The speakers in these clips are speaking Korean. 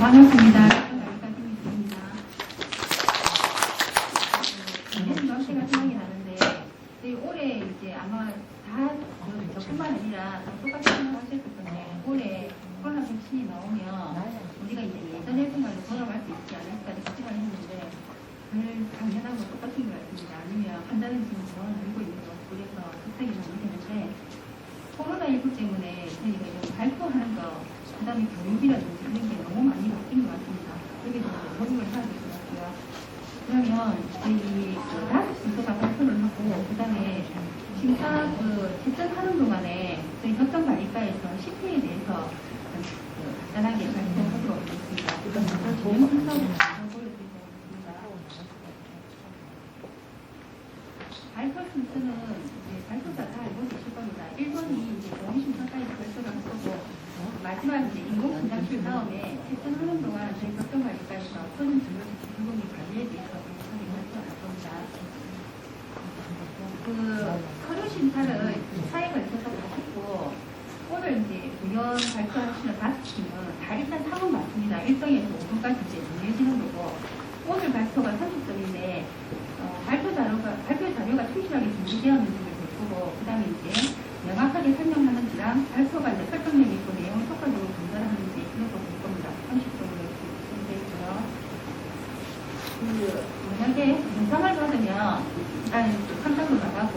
반갑습니다. 여기까지입니다. 저는 제가 생각이 나는데 저희 올해 이제 아마 다 저뿐만 아니라 다 똑같이 생각하셨을 건데 올해 코로나 백신이 나오면 우리가 이제 예전의 생활로 돌아갈 수 있지 않을까 생각을 했는데 늘 당연하고 똑같은 것 같습니다. 아니면 판단은 지금 더 늘고 있는 것 같고 그래서 걱정이 많이 되는데 코로나19 때문에 저희가 이런 발표하는 거 그 다음에 교육이라든지 이런 게 너무 많이 바뀐 것 같습니다. 여기서 노력을 해야 될 것 같고요. 그러면 저희 다섯 순서가 발표를 하고 그 다음에 심사 채점하는 동안에 저희 협정관리과에서 10회에 대해서 간단하게 발표하도록 하겠습니다. 그래서 좋은 순서로 보여드리도록 하겠습니다. 발표 순서는 발표자 다 알고 계실 겁니다. 1번이 이제 공심사까지 발표를 할 거고 마지막 이제 인공분장실 다음에 채점하는 동안 저희 협정관리과에서 어떤 전공이 관리에 대해서 발표할 겁니다. 서류 심사를 사회 걸쳐서 다 했고 오늘 이제 공연 발표하시는 5팀은 다 일단 상은 맞습니다. 1등에서 5등까지 이제 정해지는 거고 오늘 발표가 30점인데 발표 자료가 충실하게 준비되었는지를 볼 거고 그 다음에 이제 명확하게 설명하는지랑 발표가 이제 설득력 있고 내용을 효과적으로 전달하는지 이런 거 볼 겁니다. 30점으로 준비되어 있고요. 만약에 영상을 받으면 일단 3등도 나가고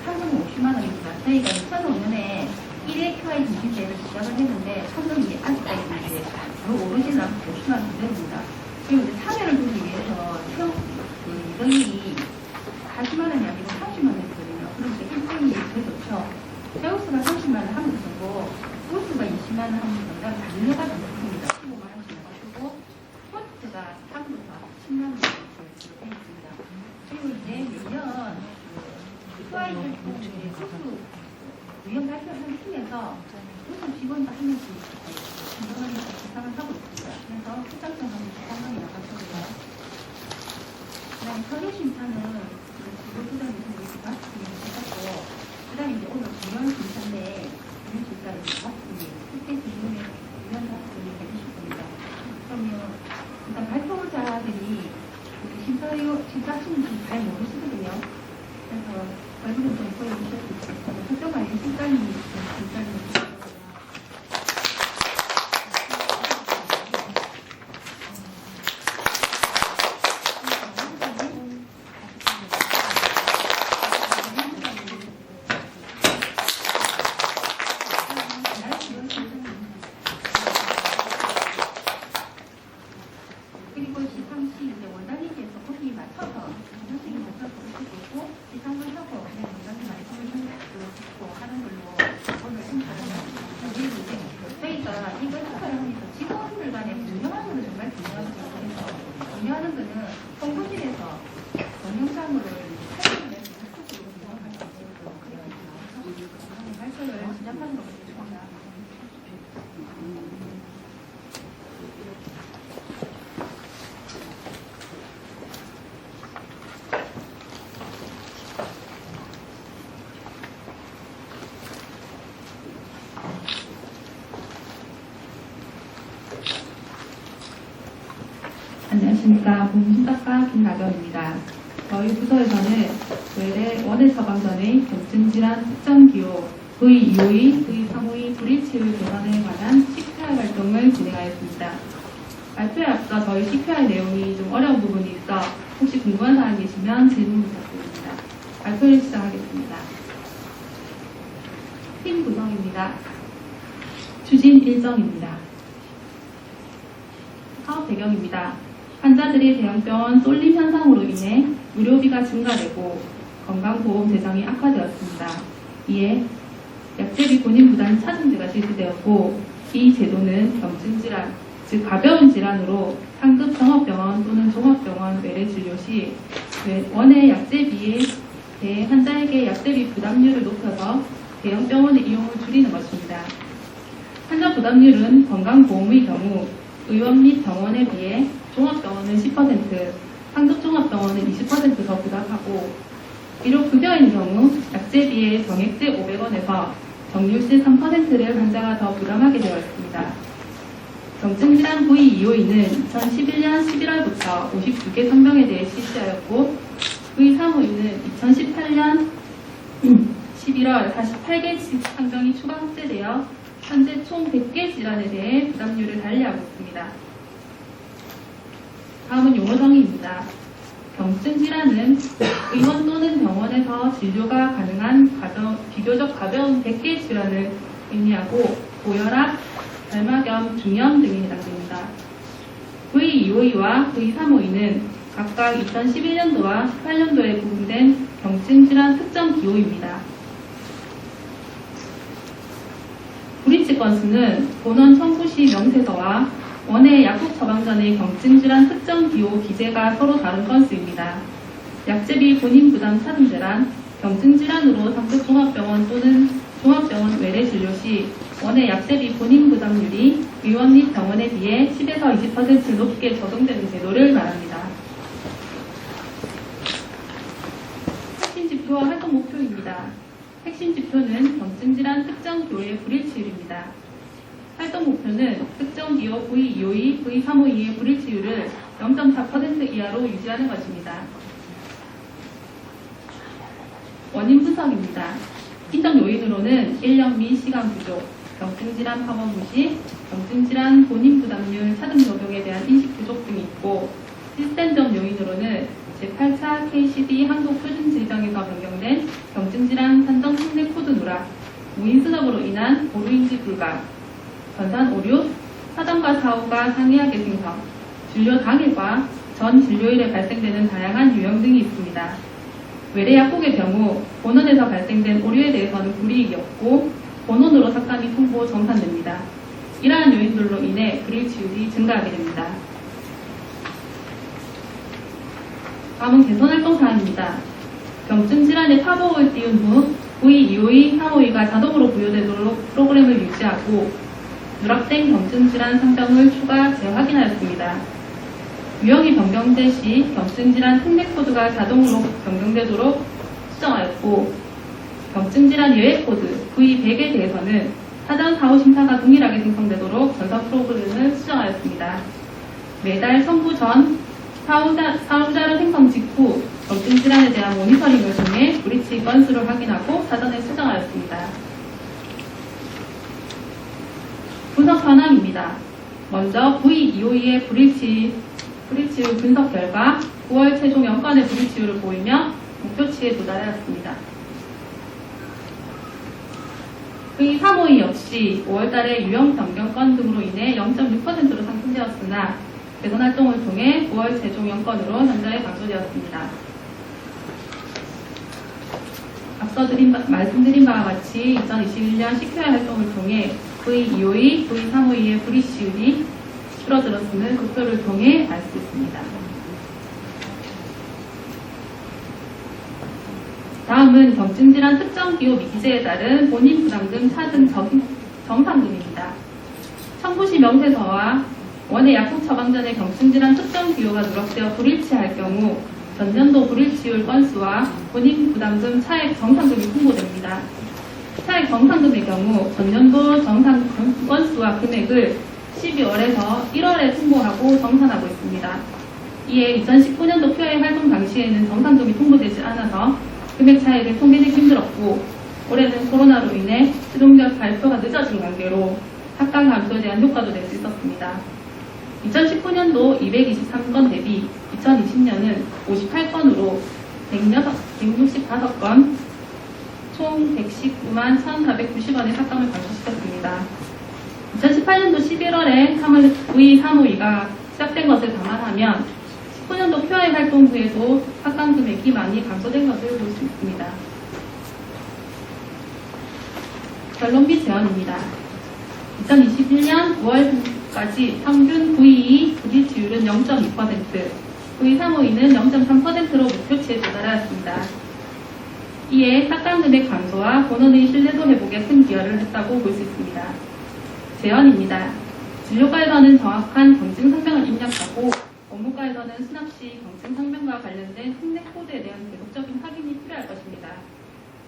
상금은 50만 원입니다. 저희가 2005년에 1회 QI 중심제를 시작을 했는데 상금이 아직까지 이제 바로 오르지는 않고 50만 원 그대로입니다. 그리고 이제 참여를 주기 위해서 최고 2등이 40만 원이 아니고 30만 원이거든요. 그럼 이제 1등이 더 좋죠. 세우스가 30만 원 하면 되고 우스가 20만 원 하면 된다. 달려가 좋습니다. 15만 원씩 나가시고 포스트가 3부터 10만 원 정도 되어 있습니다. 그리고 이제 매년 QI 활동 소수 의원 발표하는 팀에서 우선 직원도 한 명씩 진정하는 구상을 하고 있습니다. 그래서 수장점 하면 3명이 나가시고요. 그 다음에 서류 심사는 지도부장이 이렇게 맡고 그 다음에 이제 오늘 공연 심사인데 공연 심사를 그때 기준에 공연 학생이 해주실 겁니다. 그러면 일단 발표자들이 심사하시는 분 잘 모르시거든요. 그래서 얼굴을 좀 보여주실 수 있어요. 협정관리 실장님이 심사를 해주실 거예요. 그리고 시상시 이제 원장님께서 거기 맞춰서 선생님 맞춰서 보시고 시상을 하고 원장님 말씀을 듣고 하는 걸로 오늘 행사를 합니다. 저희가 이거 행사를 하면서 직원들 간에 분명하는 건 정말 중요하거든요. 그래서 중요하는 거는 홍보실에서 동영상으로 촬영을 해서 유튜브로 운영할 수 있도록 그래서 발표를 시작하는 것입니다. 안녕하십니까. 공심작가 김나경입니다. 저희 부서에서는 외래 원해 처방전의 염증질환 특정기호 V252, V352 불일치율 개선에 관한 CPR 활동을 진행하였습니다. 발표에 앞서 저희 CPR 내용이 좀 어려운 부분이 있어 혹시 궁금한 사항 계시면 질문 부탁드립니다. 발표를 시작하겠습니다. 팀 구성입니다. 추진 일정입니다. 사업 배경입니다. 환자들이 대형병원 쏠림 현상으로 인해 의료비가 증가되고 건강보험 대상이 악화되었습니다. 이에 약제비 본인 부담 차증제가 실시되었고 이 제도는 염증질환, 즉 가벼운 질환으로 상급 종합병원 또는 종합병원 외래 진료 시 원해 약제비에 대해 환자에게 약제비 부담률을 높여서 대형병원의 이용을 줄이는 것입니다. 환자 부담률은 건강보험의 경우 의원 및 병원에 비해 종합병원은 10%, 상급종합병원은 20% 더 부담하고 비록 급여인 경우 약제비의 정액제 500원에서 정률세 3%를 환자가 더 부담하게 되어 있습니다. 경증질환 V2호위는 2011년 11월부터 52개 성명에 대해 실시하였고 V3호위는 2018년 11월 48개 상정이 추가 확대되어 현재 총 100개 질환에 대해 부담률을 달리하고 있습니다. 다음은 용어정의입니다. 경증질환은 의원 또는 병원에서 진료가 가능한 비교적 가벼운 100개 질환을 의미하고 고혈압, 결막염, 중염 등에 해당됩니다. V252와 V352는 각각 2011년도와 18년도에 부분된 경증질환 특정 기호입니다. 브리치 건수는 본원 청구시 명세서와 원해 약국 처방 전의 경증질환 특정 기호 기재가 서로 다른 건수입니다. 약제비 본인 부담 차등제란 경증질환으로 상급 종합병원 또는 종합병원 외래 진료 시 원해 약제비 본인 부담률이 의원 및 병원에 비해 10에서 20% 높게 적용되는 제도를 말합니다. 핵심 지표와 활동 목표입니다. 핵심 지표는 경증질환 특정 기호의 불일치율입니다. 활동 목표는 특정 기호 V252, V352의 불일치율을 0.4% 이하로 유지하는 것입니다. 원인 분석입니다. 인정 요인으로는 인력 및 시간 부족, 경증질환 파원 무시, 경증질환 본인 부담률 차등 적용에 대한 인식 부족 등이 있고, 시스템적 요인으로는 제8차 KCD 한국표준질병에서 변경된 경증질환 산정 특례 코드 누락, 무인 수납으로 인한 보루인지 불가, 전산 오류, 사전과 사후가 상이하게 생성, 진료 당일과 전 진료일에 발생되는 다양한 유형 등이 있습니다. 외래 약국의 경우 본원에서 발생된 오류에 대해서는 불이익이 없고 본원으로 삭감이 통보 정산됩니다. 이러한 요인들로 인해 불일치율이 증가하게 됩니다. 다음은 개선활동 사항입니다. 경증질환의 파보를 띄운 후 V252, 352가 자동으로 부여되도록 프로그램을 유지하고 누락된 경증질환 상정을 추가 재확인하였습니다. 유형이 변경될 시 경증질환 특례 코드가 자동으로 변경되도록 수정하였고, 경증질환 예외 코드 V100에 대해서는 사전 사후 심사가 동일하게 생성되도록 전사 프로그램을 수정하였습니다. 매달 선부 전 사후자료 생성 직후 경증질환에 대한 모니터링을 통해 브리치 건수를 확인하고 사전에 수정하였습니다. 분석 현황입니다. 먼저 V252의 불일치율 분석 결과 9월 최종 연간의 불일치율을 보이며 목표치에 도달하였습니다. V352 역시 5월달에 유형 변경건 등으로 인해 0.6%로 상승되었으나 개선 활동을 통해 9월 최종 연건으로 현저히 감소되었습니다. 앞서 말씀드린 바와 같이 2021년 CQI 활동을 통해 V252, V352의 불이치율이 줄어들었음을 목표를 통해 알 수 있습니다. 다음은 경증질환 특정 기호 미기재에 따른 본인 부담 등 차등 정상금입니다. 청구시 명세서와 원해 약국 처방 전의 경증질환 특정 기호가 누락되어 불일치할 경우 전년도 불일치율 건수와 본인 부담금 차액 정상금이 통보됩니다. 차액 정상금의 경우 전년도 정상 건수와 금액을 12월에서 1월에 통보하고 정산하고 있습니다. 이에 2019년도 QA 활동 당시에는 정상금이 통보되지 않아서 금액 차액을 통계내기 힘들었고, 올해는 코로나로 인해 최종적 발표가 늦어진 관계로 합당 감소에 대한 효과도 낼 수 있었습니다. 2019년도 223건 대비 2020년은 58건으로 165건, 총 119만 1,490원의 삭감을 감소시켰습니다. 2018년도 11월에 V352가 시작된 것을 감안하면 19년도 QI 활동 후에도 삭감 금액이 많이 감소된 것을 볼 수 있습니다. 결론 및 제언입니다. 2021년 5월까지 평균 V2 불일치율은 0.2%, V352는 0.3%로 목표치에 도달하였습니다. 이에 삭감 금액 감소와 본원의 신뢰도 회복에 큰 기여를 했다고 볼 수 있습니다. 제언입니다. 진료과에서는 정확한 경증 상명을 입력하고 업무과에서는 수납 시 경증 상명과 관련된 특례 코드에 대한 계속적인 확인이 필요할 것입니다.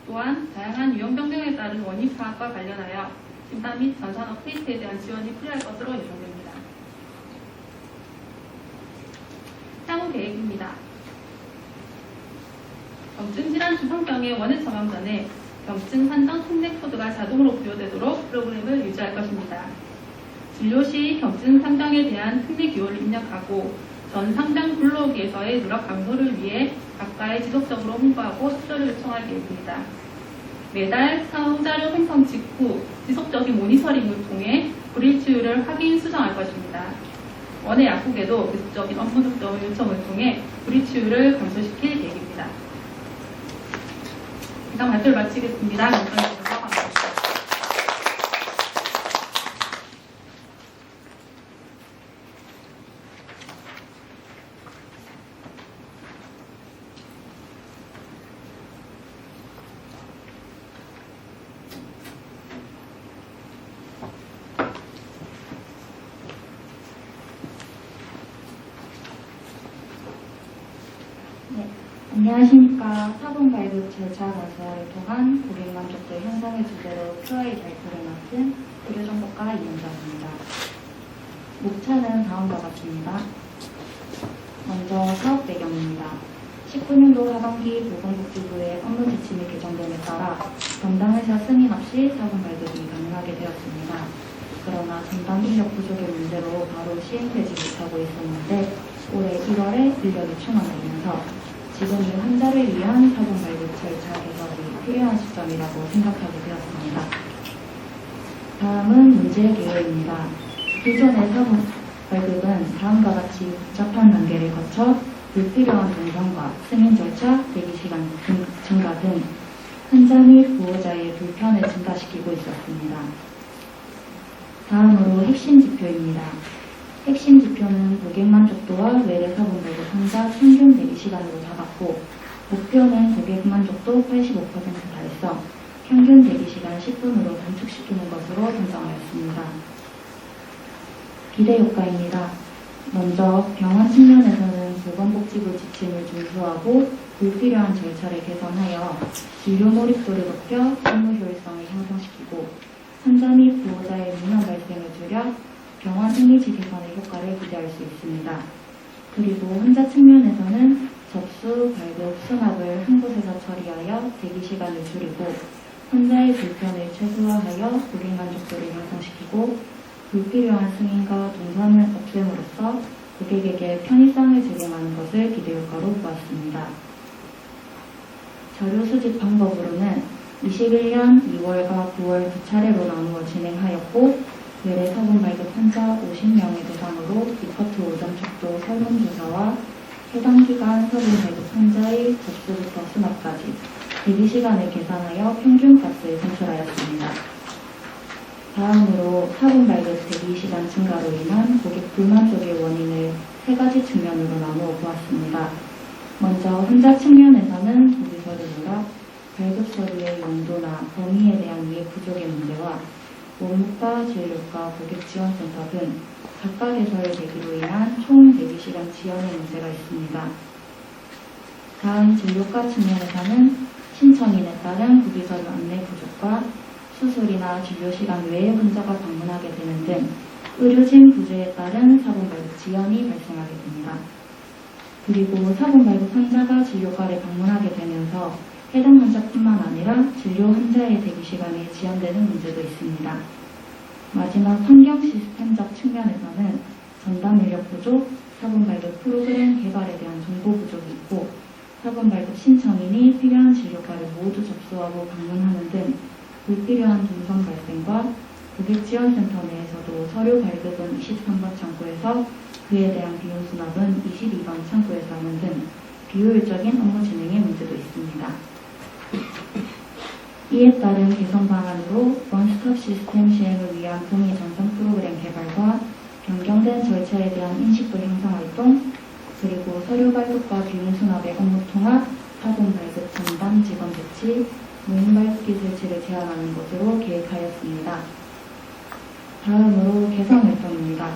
또한 다양한 유형 변경에 따른 원인 파악과 관련하여 심사 및 전산 업데이트에 대한 지원이 필요할 것으로 예상됩니다. 추후 계획입니다. 경증질환 주성병의 원해 처방 전에 경증 산정 통제 코드가 자동으로 부여되도록 프로그램을 유지할 것입니다. 진료 시 경증 상담에 대한 특례 기호를 입력하고 전 상담 블로그에서의 누락 감소를 위해 각가에 지속적으로 홍보하고 협조를 요청할 계획입니다. 매달 사후자료 생성 직후 지속적인 모니터링을 통해 불일치율을 확인 수정할 것입니다. 원해 약국에도 계속적인 업무 독점 요청을 통해 불일치율을 감소시킬 계획입니다. 이상 발표를 마치겠습니다. 감사합니다. 네, 안녕하십니까. 사본 발급 절차 건설을 통한 고객 만족도 향상을 주제로 QA 발표를 맡은 의료정보과 이현정입니다. 목차는 다음과 같습니다. 먼저 사업 배경입니다. 19년도 하반기 보건복지부의 업무 지침이 개정됨에 따라 담당의사 승인 없이 사본 발급이 가능하게 되었습니다. 그러나 전담 인력 부족의 문제로 바로 시행되지 못하고 있었는데 올해 1월에 인력이 충원되면서 지금은 환자를 위한 사본 발급 절차 개선이 필요한 시점이라고 생각하게 되었습니다. 다음은 문제 개요입니다. 기존의 사본 발급은 다음과 같이 복잡한 단계를 거쳐 불필요한 동선과 승인 절차, 대기시간 증가 등 환자 및 보호자의 불편을 증가시키고 있었습니다. 다음으로 핵심 지표입니다. 핵심 지표는 고객 만족도와 외래 사본 발급 환자 평균 대기 시간으로 잡았고, 목표는 고객 만족도 85% 달성, 평균 대기 시간 10분으로 단축시키는 것으로 선정하였습니다. 기대 효과입니다. 먼저 병원 측면에서는 보건복지부 지침을 준수하고 불필요한 절차를 개선하여 진료 몰입도를 높여 업무 효율성을 향상시키고 환자 및 보호자의 민원 발생을 줄여 병원 이미지 개선의 효과를 기대할 수 있습니다. 그리고 환자 측면에서는 접수, 발급, 수납을 한 곳에서 처리하여 대기 시간을 줄이고 환자의 불편을 최소화하여 고객 만족도를 향상시키고 불필요한 승인과 동선을 없앰으로써 고객에게 편의성을 제공하는 것을 기대 효과로 보았습니다. 자료 수집 방법으로는 21년 2월과 9월 두 차례로 나누어 진행하였고, 외래 사본 발급 환자 50명을 대상으로 리포트 오전 촉도 설문조사와 해당 기간 사본 발급 환자의 접수부터 수납까지 대기 시간을 계산하여 평균값을 산출하였습니다. 다음으로 사본 발급 대기 시간 증가로 인한 고객 불만족의 원인을 세 가지 측면으로 나누어 보았습니다. 먼저 환자 측면에서는 조기서류 누락, 발급 서류의 용도나 범위에 대한 이해 부족의 문제와 원무과, 진료과, 고객지원센터 등 각각에서의 대기로 인한 총 대기시간 지연의 문제가 있습니다. 다음 진료과 측면에서는 신청인에 따른 구비서류 안내 부족과 수술이나 진료시간 외에 환자가 방문하게 되는 등 의료진 부재에 따른 사본 발급 지연이 발생하게 됩니다. 그리고 사본 발급 환자가 진료과를 방문하게 되면서 해당 환자뿐만 아니라 진료 환자의 대기 시간이 지연되는 문제도 있습니다. 마지막 환경 시스템적 측면에서는 전담 인력 부족, 사본 발급 프로그램 개발에 대한 정보 부족이 있고, 사본 발급 신청인이 필요한 진료과를 모두 접수하고 방문하는 등 불필요한 동선 발생과 고객지원센터 내에서도 서류 발급은 23번 창구에서 그에 대한 비용 수납은 22번 창구에서 하는 등 비효율적인 업무 진행의 문제도 있습니다. 이에 따른 개선 방안으로 원스톱 시스템 시행을 위한 동의 전선 프로그램 개발과 변경된 절차에 대한 인식도 형성 활동, 그리고 서류 발급과 비용 수납의 업무 통합, 사본 발급 전담 직원 배치, 무인 발급기 설치를 제한하는 것으로 계획하였습니다. 다음으로 개선 활동입니다.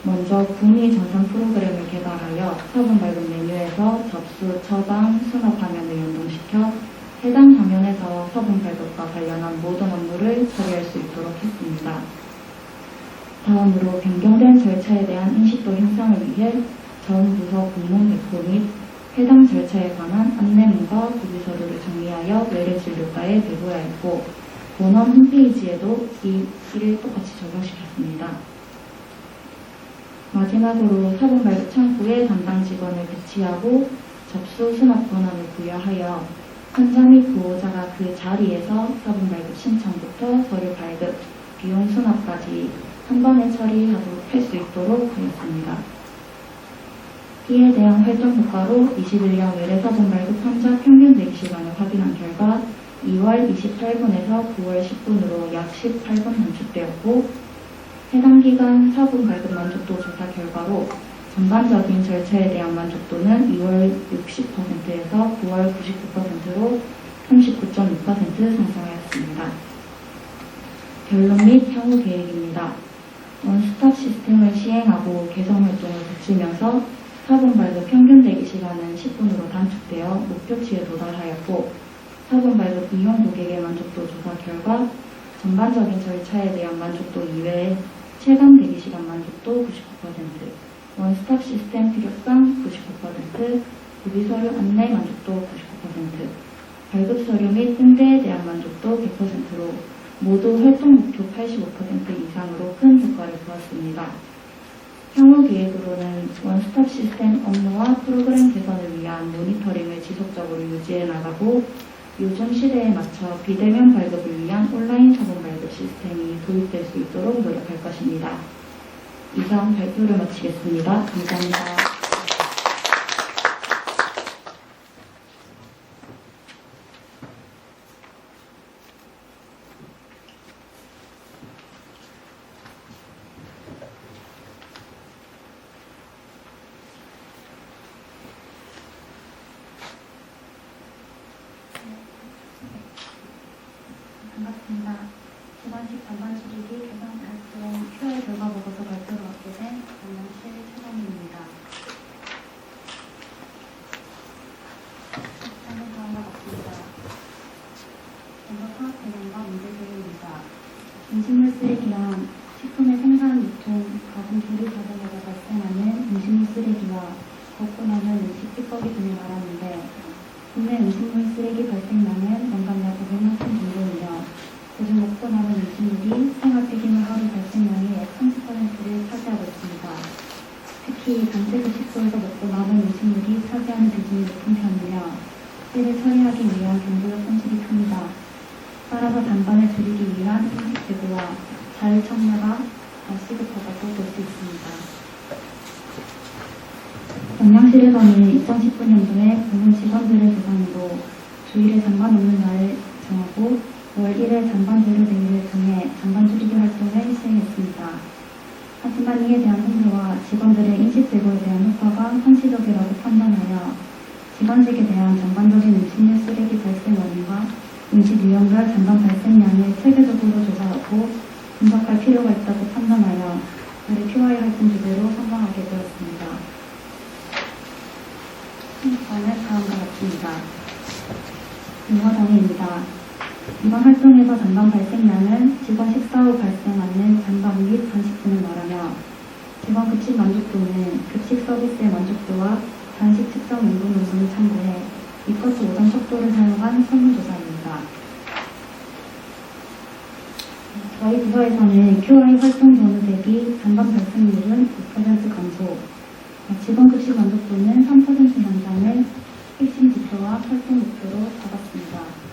먼저 구미 전산 프로그램을 개발하여 사본 발급 메뉴에서 접수, 처방, 수납 화면을 연동시켜 해당 화면에서 사본 발급과 관련한 모든 업무를 처리할 수 있도록 했습니다. 다음으로 변경된 절차에 대한 인식도 향상을 위해 전 부서 공문 확보 및 해당 절차에 관한 안내문과 고지서류를 정리하여 외래진료과에 배부하였고 본원 홈페이지에도 이를 똑같이 적용시켰습니다. 마지막으로 사본 발급 창구에 담당 직원을 배치하고 접수 수납 권한을 부여하여 환자 및 보호자가 그 자리에서 사본 발급 신청부터 서류 발급, 비용 수납까지 한 번에 처리하도록 할 수 있도록 하였습니다. 이에 대한 활동 효과로 21년 외래 사본 발급 환자 평균 대기 시간을 확인한 결과 2월 28분에서 9월 10분으로 약 18분 단축되었고 해당 기간 사본 발급 만족도 조사 결과로 전반적인 절차에 대한 만족도는 2월 60%에서 9월 99%로 39.6% 상승하였습니다. 결론 및 향후 계획입니다. 원스톱 시스템을 시행하고 개선 활동을 거치면서 사본 발급 평균 대기 시간은 10분으로 단축되어 목표치에 도달하였고 사본 발급 이용 고객의 만족도 조사 결과 전반적인 절차에 대한 만족도 이외에 체감 대기 시간 만족도 99%, 원스톱 시스템 필요성 99%, 구비서류 안내 만족도 99%, 발급 서류 및 응대에 대한 만족도 100%로 모두 활동 목표 85% 이상으로 큰 효과를 보았습니다. 향후 계획으로는 원스톱 시스템 업무와 프로그램 개선을 위한 모니터링을 지속적으로 유지해 나가고 요즘 시대에 맞춰 비대면 발급을 위한 온라인 사본 발급 시스템이 도입될 수 있도록 노력할 것입니다. 이상 발표를 마치겠습니다. 감사합니다. 반갑습니다. 주관식 전반 수리기 개선 활동 QA 결과 보고서 발표를 맡게 된 강남실 최정희입니다. 시스템은 다음과 같습니다. 먼저 파악 개념과 문제 제기입니다. 음식물 쓰레기랑 식품의 생산, 유통, 가공 조리 과정에서 발생하는 음식물 쓰레기와 먹고 남은 음식 찌꺼기 등을 말하는데 국내 음식물 쓰레기 발생량은 연간 약 500만 톤 정도이며 그중 먹고 남은 음식물이 생활 폐기물 하루 발생량의 약 30%를 차지하고 있습니다. 특히 단체급 식소에서 먹고 남은 음식물이 차지하는 비중이 높은 편이며 이를 처리하기 위한 경제적 손실이 큽니다. 따라서 단반을 줄이기 위한 인식 제고와 자율 참여가 더 시급하다고 볼 수 있습니다. 영양실에서는 2019년도에 부문 직원들을 대상으로 주일에 잔반 없는 날을 정하고 월 1회 잔반 조류 대회를 통해 잔반 줄이기 활동을 시행했습니다. 하지만 이에 대한 홍보와 직원들의 인식 제고에 대한 효과가 상시적이라고 판단하여 직원직에 대한 전반적인 음식물 쓰레기 발생 원인과 음식 유형별 잔반 발생량을 체계적으로 조사하고 분석할 필요가 있다고 판단하여 올해 QI 활동 주제로 선정하게 되었습니다. 저는 다음과 같습니다. 인허정의입니다. 이번 활동에서 잔반 발생량은 직원 식사 후 발생하는 잔반 및 간식 등을 말하며 직원 급식 만족도는 급식 서비스의 만족도와 간식 측정 연분 농도를 참고해 이커스 5점 척도를 사용한 설문조사입니다. 저희 부서에서는 QI 활동 전후 대비 잔반 발생률은 9% 감소, 직원 급식 만족도는 3% 향상을 핵심 지표와 활동 목표로 잡았습니다.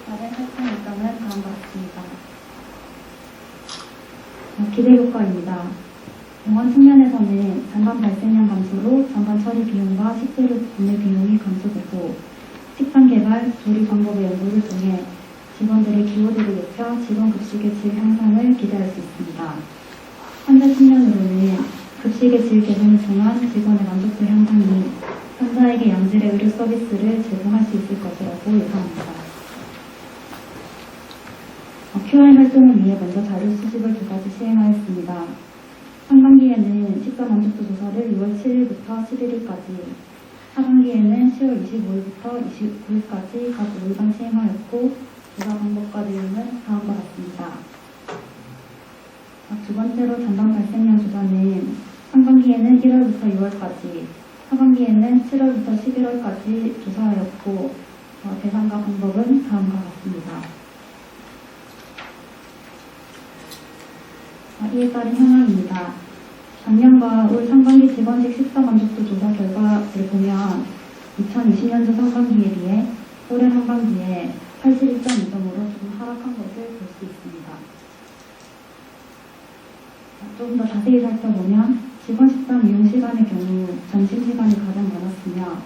다른 활동 일정은 다음과 같습니다. 기대 효과입니다. 병원 측면에서는 잔반 발생량 감소로 잔반 처리 비용과 식재료 구매 비용이 감소되고 식단 개발, 조리 방법의 연구를 통해 직원들의 기여도를 높여 직원 급식의 질 향상을 기대할 수 있습니다. 환자 측면으로는 급식의 질 개선을 통한 직원의 만족도 향상이 환자에게 양질의 의료 서비스를 제공할 수 있을 것이라고 예상합니다. QI 활동을 위해 먼저 자료 수집을 2가지 시행하였습니다. 상반기에는 식사 만족도 조사를 6월 7일부터 11일까지, 하반기에는 10월 25일부터 29일까지 각 5일간 시행하였고, 조사 방법과 내용은 다음과 같습니다. 두 번째로 잔반 발생량 조사는 상반기에는 1월부터 1월부터 2월까지, 하반기에는 7월부터 11월까지 조사하였고, 대상과 방법은 다음과 같습니다. 이에 따른 현황입니다. 작년과 올 상반기 직원직 식사 만족도 조사 결과를 보면 2020년도 상반기에 비해 올해 상반기에 81.2점으로 조금 하락한 것을 볼 수 있습니다. 조금 더 자세히 살펴보면 직원 식당 이용 시간의 경우 점심시간이 가장 많았으며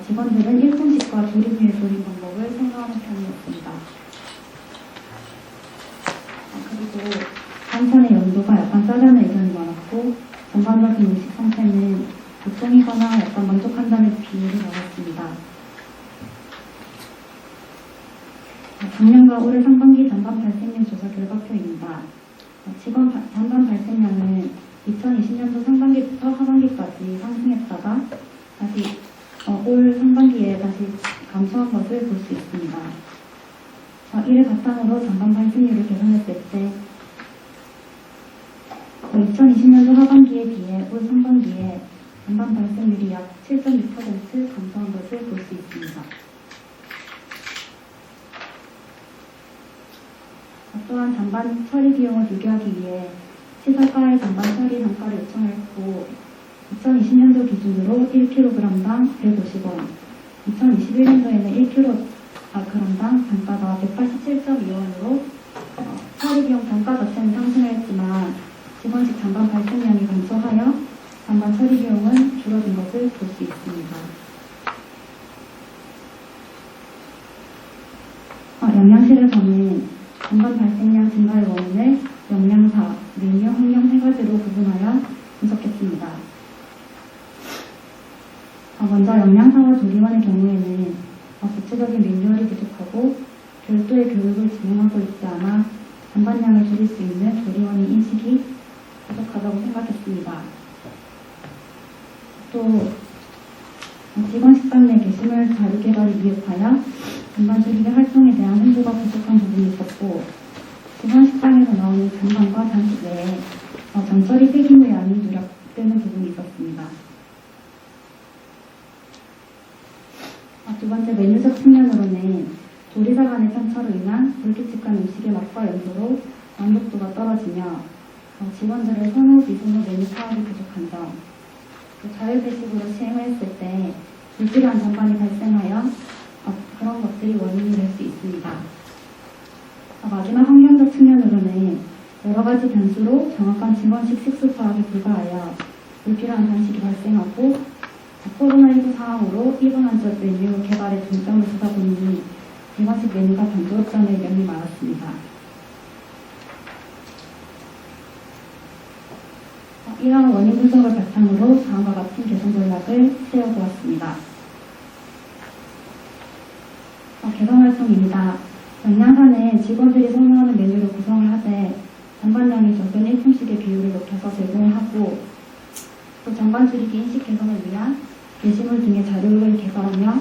직원들은 일품식과 조림 후의 조림 방법을 선호하는 편이었습니다. 그리고 반찬의 염도가 약간 짜다는 의견이 많았고 전반적인 음식 상태는 보통이거나 약간 만족한다는 비율이 많았습니다. 작년과 올해 상반기 전반 발생률 조사 결과표입니다. 직원 전반 발생량은 2020년도 상반기부터 하반기까지 상승했다가 다시 올 상반기에 다시 감소한 것을 볼 수 있습니다. 이를 바탕으로 전반 발생률을 계산했을 때 2020년도 하반기에 비해 올 상반기에 전반 발생률이 약 7.6% 감소한 것을 볼 수 있습니다. 또한 잔반 처리 비용을 비교하기 위해 시설가의 잔반 처리 단가를 요청했고 2020년도 기준으로 1kg당 150원, 2021년도에는 1kg당 단가가 187.2원으로 처리 비용 단가 자체는 상승을 했지만 직원식 잔반 발생량이 감소하여 잔반 처리 비용은 줄어든 것을 볼 수 있습니다. 영양실에서는 잔반 발생량 증가의 원인을 영양사, 메뉴, 환경 세 가지로 구분하여 분석했습니다. 먼저 영양사와 조리원의 경우에는 구체적인 매뉴얼이 부족하고 별도의 교육을 진행하고 있지 않아 잔반량을 줄일 수 있는 조리원의 인식이 부족하다고 생각했습니다. 또 직원 식당 내 게시물 자료 개발을 미흡하여 잔반 줄이기 활동에 대한 홍보가 부족한 부분이 있었고 직원 식당에서 나오는 잔반과 잔식 외에 장처리 폐기물 양이 누락되는 부분이 있었습니다. 두 번째 메뉴적 측면으로는 조리사 간의 편차로 인한 불규칙한 음식의 맛과 연도로 만족도가 떨어지며 직원들의 선호, 비선호 메뉴 파악이 부족한 점, 자율배식으로 시행을 했을 때 불필요한 잔반이 발생하여 그런 것들이 원인이 될 수 있습니다. 마지막 환경적 측면으로는 여러 가지 변수로 정확한 직원식 식수 파악이 불가하여 불필요한 단식이 발생하고 코로나19 상황으로 1분 한젓 메뉴 개발에 중점을 두다 보니 직원식 메뉴가 단조롭다는 의견이 많았습니다. 이러한 원인 분석을 바탕으로 다음과 같은 개선 전략을 세워보았습니다. 개선 활동입니다. 영양사는 직원들이 선호하는 메뉴를 구성을 하되 잔반량이 적은 1품씩의 비율을 높여서 제공하고 또 잔반 줄이기 인식 개선을 위한 게시물 등의 자료를 개발하며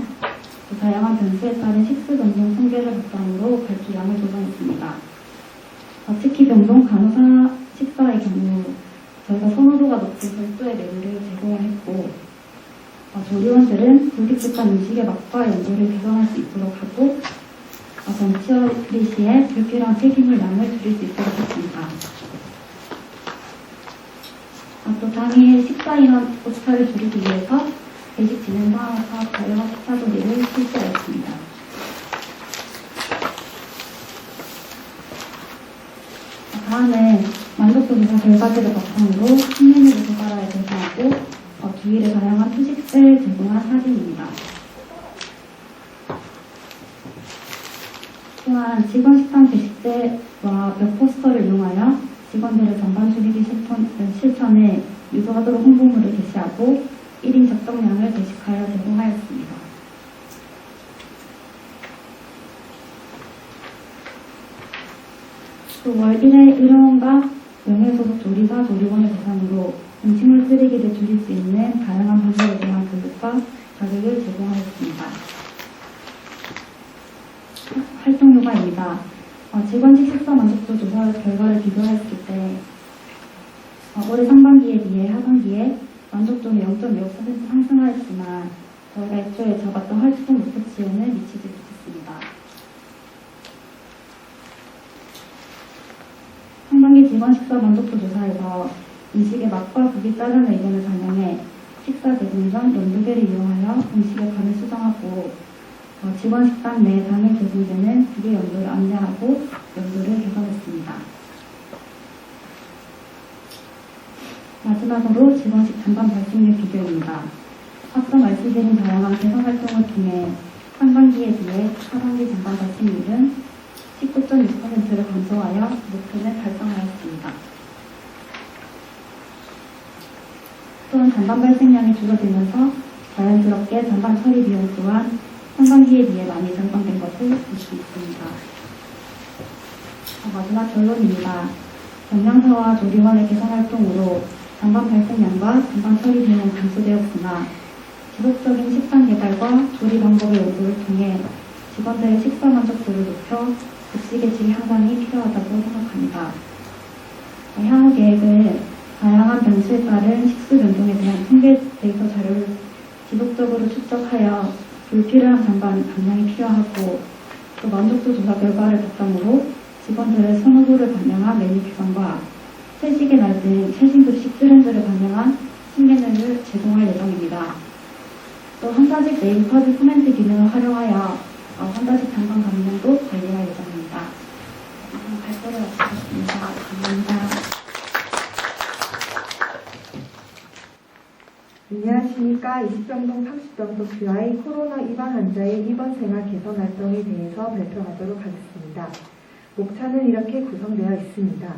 또 다양한 변수에 따른 식수 변동 통계를 바탕으로 발주량을 조정했습니다. 특히 병동 간호사 식사의 경우 저희가 선호도가 높은 별도의 메뉴를 제공을 했고 조리원들은 불규칙한 음식의 맛과 연도를 개선할 수 있도록 하고 전처리 시에 불필요한 폐기물 양을 줄일 수 있도록 했습니다. 또 당일 식사 인원 오차를 줄이기 위해서 배식 진행 상황을 파악하여 식사 조리를 실시하였습니다. 다음은 만족도 조사 결과들을 바탕으로 신메뉴를 개발하여 제공하고 주일에 다양한 후식을 제공한 사진입니다. 또한 직원 식당 게시대와 몇 포스터를 이용하여 직원들의 잔반 줄이기 실천에 유도하도록 홍보물을 게시하고 1인 적정량을 배식하여 제공하였습니다. 또 월 1회 의료원과 명예소속 조리사, 조리원을 대상으로 음식물 쓰레기를 줄일 수 있는 다양한 방법에 대한 교육과 자격을 제공하였습니다. 활동 효과입니다. 직원직 식사 만족도 조사 결과를 비교했을 때 올해 상반기에 비해 하반기에 만족도는 0.25% 상승하였으나 저희가 애초에 잡았던 활동 목표치에는 미치지 못했습니다. 상반기 직원 식사 만족도 조사에서 음식의 맛과 극이 따르는 의견을 반영해 식사 대금 전 연두개를 이용하여 음식의 간을 수정하고 직원 식당 내 당일 제공되는 국의 연도를 안내하고 연도를 개선했습니다. 마지막으로 직원식 잔반 발생률 비교입니다. 앞서 말씀드린 다양한 개선 활동을 통해 상반기에 비해 하반기 잔반 발생률은 19.6%를 감소하여 목표를 달성하였습니다. 또한 잔반 발생량이 줄어들면서 자연스럽게 잔반 처리 비용 또한 상반기에 비해 많이 절감된 것을 볼 수 있습니다. 마지막 결론입니다. 경영사와 조리원의 개선 활동으로 잔반 발생량과 잔반 처리 비용은 감소되었으나 지속적인 식단 개발과 조리 방법의 연구를 통해 직원들의 식사 만족도를 높여 급식의 질 향상이 필요하다고 생각합니다. 향후 계획은 다양한 변수에 따른 식수 변동에 대한 통계 데이터 자료를 지속적으로 축적하여 불필요한 잔반 감량이 필요하고 또 만족도 조사 결과를 바탕으로 직원들의 선호도를 반영한 메뉴 개선과 채식의 날 등 최신 급식 트렌드를 반영한 신메뉴를 제공할 예정입니다. 또 한사직 네임커드 코멘트 기능을 활용하여 한사직 잔반 감량도 관리할 예정입니다. 발표를 마치겠습니다. 감사합니다. 안녕하십니까. 20병동 30병동 QI 코로나 입원 환자의 입원 생활 개선 활동에 대해서 발표하도록 하겠습니다. 목차는 이렇게 구성되어 있습니다.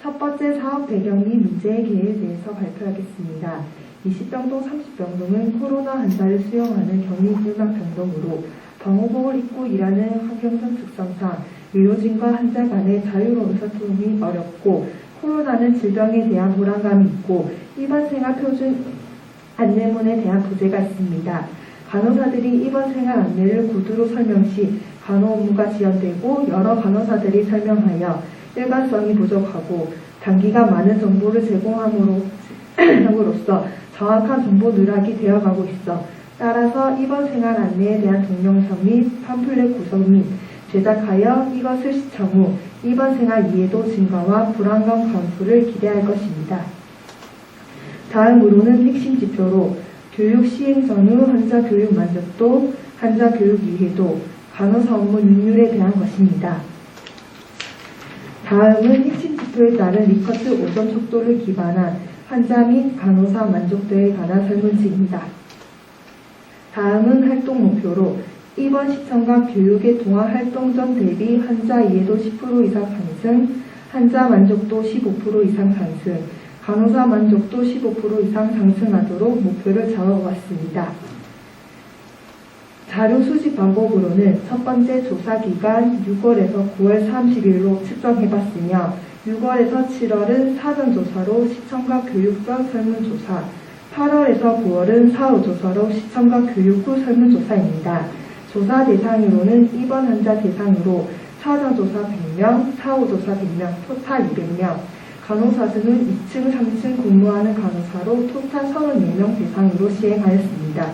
첫 번째 사업 배경 및 문제의 계획에 대해서 발표하겠습니다. 20병동 30병동은 코로나 환자를 수용하는 격리불망병동으로 방호복을 입고 일하는 환경적 특성상 의료진과 환자 간의 자유로운 의사소통이 어렵고 코로나는 질병에 대한 불안감이 있고 입원 생활 표준 안내문에 대한 부재가 있습니다. 간호사들이 입원 생활 안내를 구두로 설명 시 간호 업무가 지연되고 여러 간호사들이 설명하여 일관성이 부족하고 단기간 많은 정보를 제공함으로써 정확한 정보 누락이 되어가고 있어 따라서 입원 생활 안내에 대한 동영상 및 팜플렛 구성 및 제작하여 이것을 시청 후 입원 생활 이해도 증가와 불안감 감소를 기대할 것입니다. 다음으로는 핵심 지표로 교육 시행 전후 환자 교육 만족도, 환자 교육 이해도, 간호사 업무 능률에 대한 것입니다. 다음은 핵심 지표에 따른 리커트 오전 속도를 기반한 환자 및 간호사 만족도에 관한 설문지입니다. 다음은 활동 목표로 입원 시청과 교육의 동화 활동 전 대비 환자 이해도 10% 이상 상승, 환자 만족도 15% 이상 상승, 간호사 만족도 15% 이상 상승하도록 목표를 잡아보았습니다. 자료 수집 방법으로는 첫 번째 조사 기간 6월에서 9월 30일로 측정해봤으며 6월에서 7월은 사전조사로 시청과 교육 전 설문조사, 8월에서 9월은 사후조사로 시청과 교육 후 설문조사입니다. 조사 대상으로는 입원 환자 대상으로 사전조사 100명, 사후조사 100명, 토탈 200명, 간호사 수는 2층, 3층 근무하는 간호사로 토탈 34명 대상으로 시행하였습니다.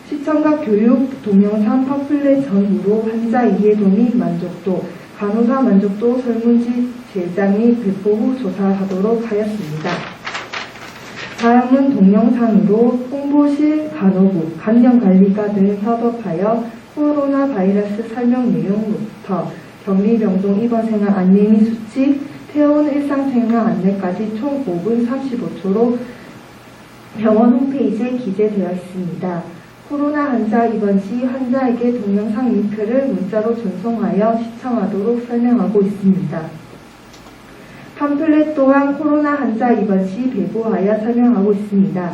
시청과 교육 동영상 팜플렛 전후로 환자 이해도 및 만족도, 간호사 만족도 설문지 제작 및 배포 후 조사하도록 하였습니다. 다음은 동영상으로 홍보실, 간호부, 감염관리과 등 협업하여 코로나 바이러스 설명 내용부터 격리병동 입원생활 안내 및 수칙, 퇴원 일상생활 안내까지 총 5분 35초로 병원 홈페이지에 기재되어 있습니다. 코로나 환자 입원 시 환자에게 동영상 링크를 문자로 전송하여 시청하도록 설명하고 있습니다. 팜플렛 또한 코로나 환자 입원 시 배부하여 설명하고 있습니다.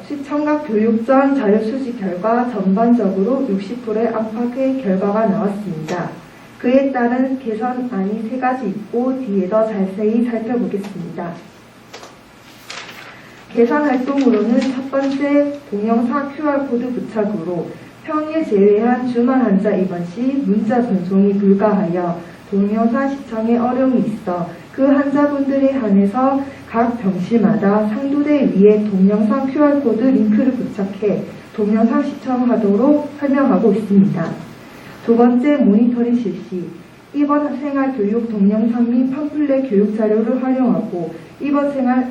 시청각 교육 전 자료 수집 결과 전반적으로 60%의 안팎의 결과가 나왔습니다. 그에 따른 개선안이 3가지 있고 뒤에 더 자세히 살펴보겠습니다. 개선 활동으로는 첫 번째 동영상 QR코드 부착으로 평일 제외한 주말 환자 입원 시 문자 전송이 불가하여 동영상 시청에 어려움이 있어 그 환자분들에 한해서 각 병실마다 상두대 위에 동영상 QR코드 링크를 부착해 동영상 시청하도록 설명하고 있습니다. 두 번째, 모니터링 실시. 입원 생활교육 동영상 및 팜플렛 교육 자료를 활용하고 입원 생활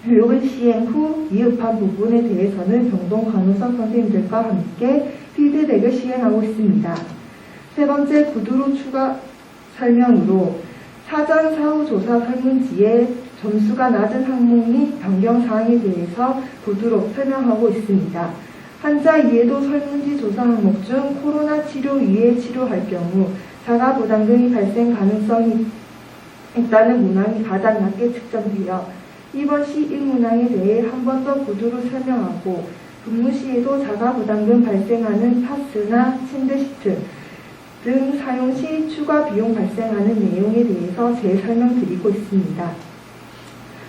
교육을 시행 후 미흡한 부분에 대해서는 병동 간호사 선생님들과 함께 피드백을 시행하고 있습니다. 세 번째, 구두로 추가 설명으로 사전 사후 조사 설문지에 점수가 낮은 항목 및 변경 사항에 대해서 구두로 설명하고 있습니다. 환자 이해도 설문지 조사 항목 중 코로나 치료 위에 치료할 경우 자가 부담 등이 발생 가능성이 있다는 문항이 가장 낮게 측정되어 입원 시 이 문항에 대해 한 번 더 구두로 설명하고 근무 시에도 자가 부담 등 발생하는 파스나 침대 시트 등 사용 시 추가 비용 발생하는 내용에 대해서 재설명드리고 있습니다.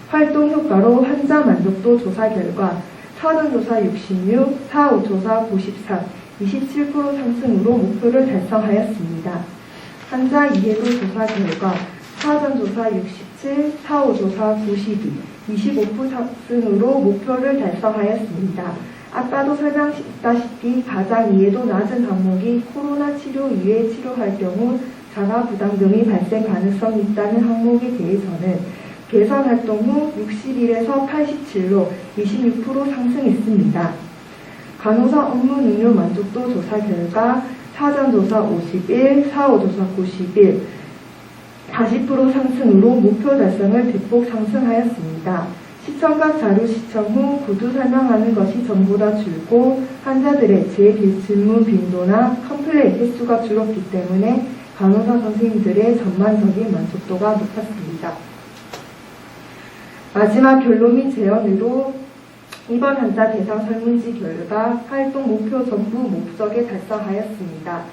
활동 효과로 환자 만족도 조사 결과 사전 조사 66, 사후 조사 93, 27% 상승으로 목표를 달성하였습니다. 환자 이해도 조사 결과 사전 조사 67, 사후 조사 92, 25% 상승으로 목표를 달성하였습니다. 아까도 설명했다시피 가장 이해도 낮은 항목이 코로나 치료 이외에 치료할 경우 자가 부담 등이 발생 가능성이 있다는 항목에 대해서는 개선 활동 후 61에서 87로 26% 상승했습니다. 간호사 업무 능률 만족도 조사 결과 사전 조사 51, 사후 조사 91, 40% 상승으로 목표 달성을 대폭 상승하였습니다. 시청각 자료 시청 후 구두 설명하는 것이 전보다 줄고 환자들의 재질문 빈도나 컴플레인 횟수가 줄었기 때문에 간호사 선생님들의 전반적인 만족도가 높았습니다. 마지막 결론 및 제언으로 이번 환자 대상 설문지 결과 활동 목표 전부 목적에 달성하였습니다.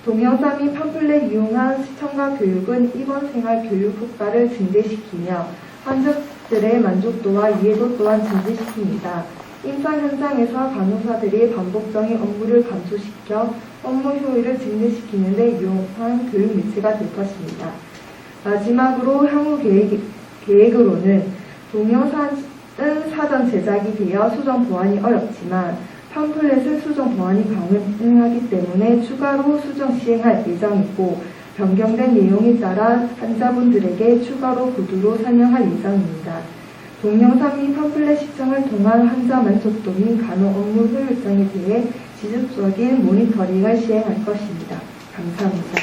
동영상 및 팜플렛 이용한 시청각 교육은 입원 생활 교육 효과를 증대시키며 환자들의 만족도와 이해도 또한 증대시킵니다. 임상 현장에서 간호사들이 반복적인 업무를 감소시켜 업무 효율을 증대시키는 데 유용한 교육 매체가 될 것입니다. 마지막으로 향후 계획으로는 동영상은 사전 제작이 되어 수정 보완이 어렵지만 팜플렛은 수정 보완이 가능하기 때문에 추가로 수정 시행할 예정이고 변경된 내용에 따라 환자분들에게 추가로 구두로 설명할 예정입니다. 동영상 및 팜플렛 시청을 통한 환자 만족도 및 간호 업무 효율성에 대해 지속적인 모니터링을 시행할 것입니다. 감사합니다.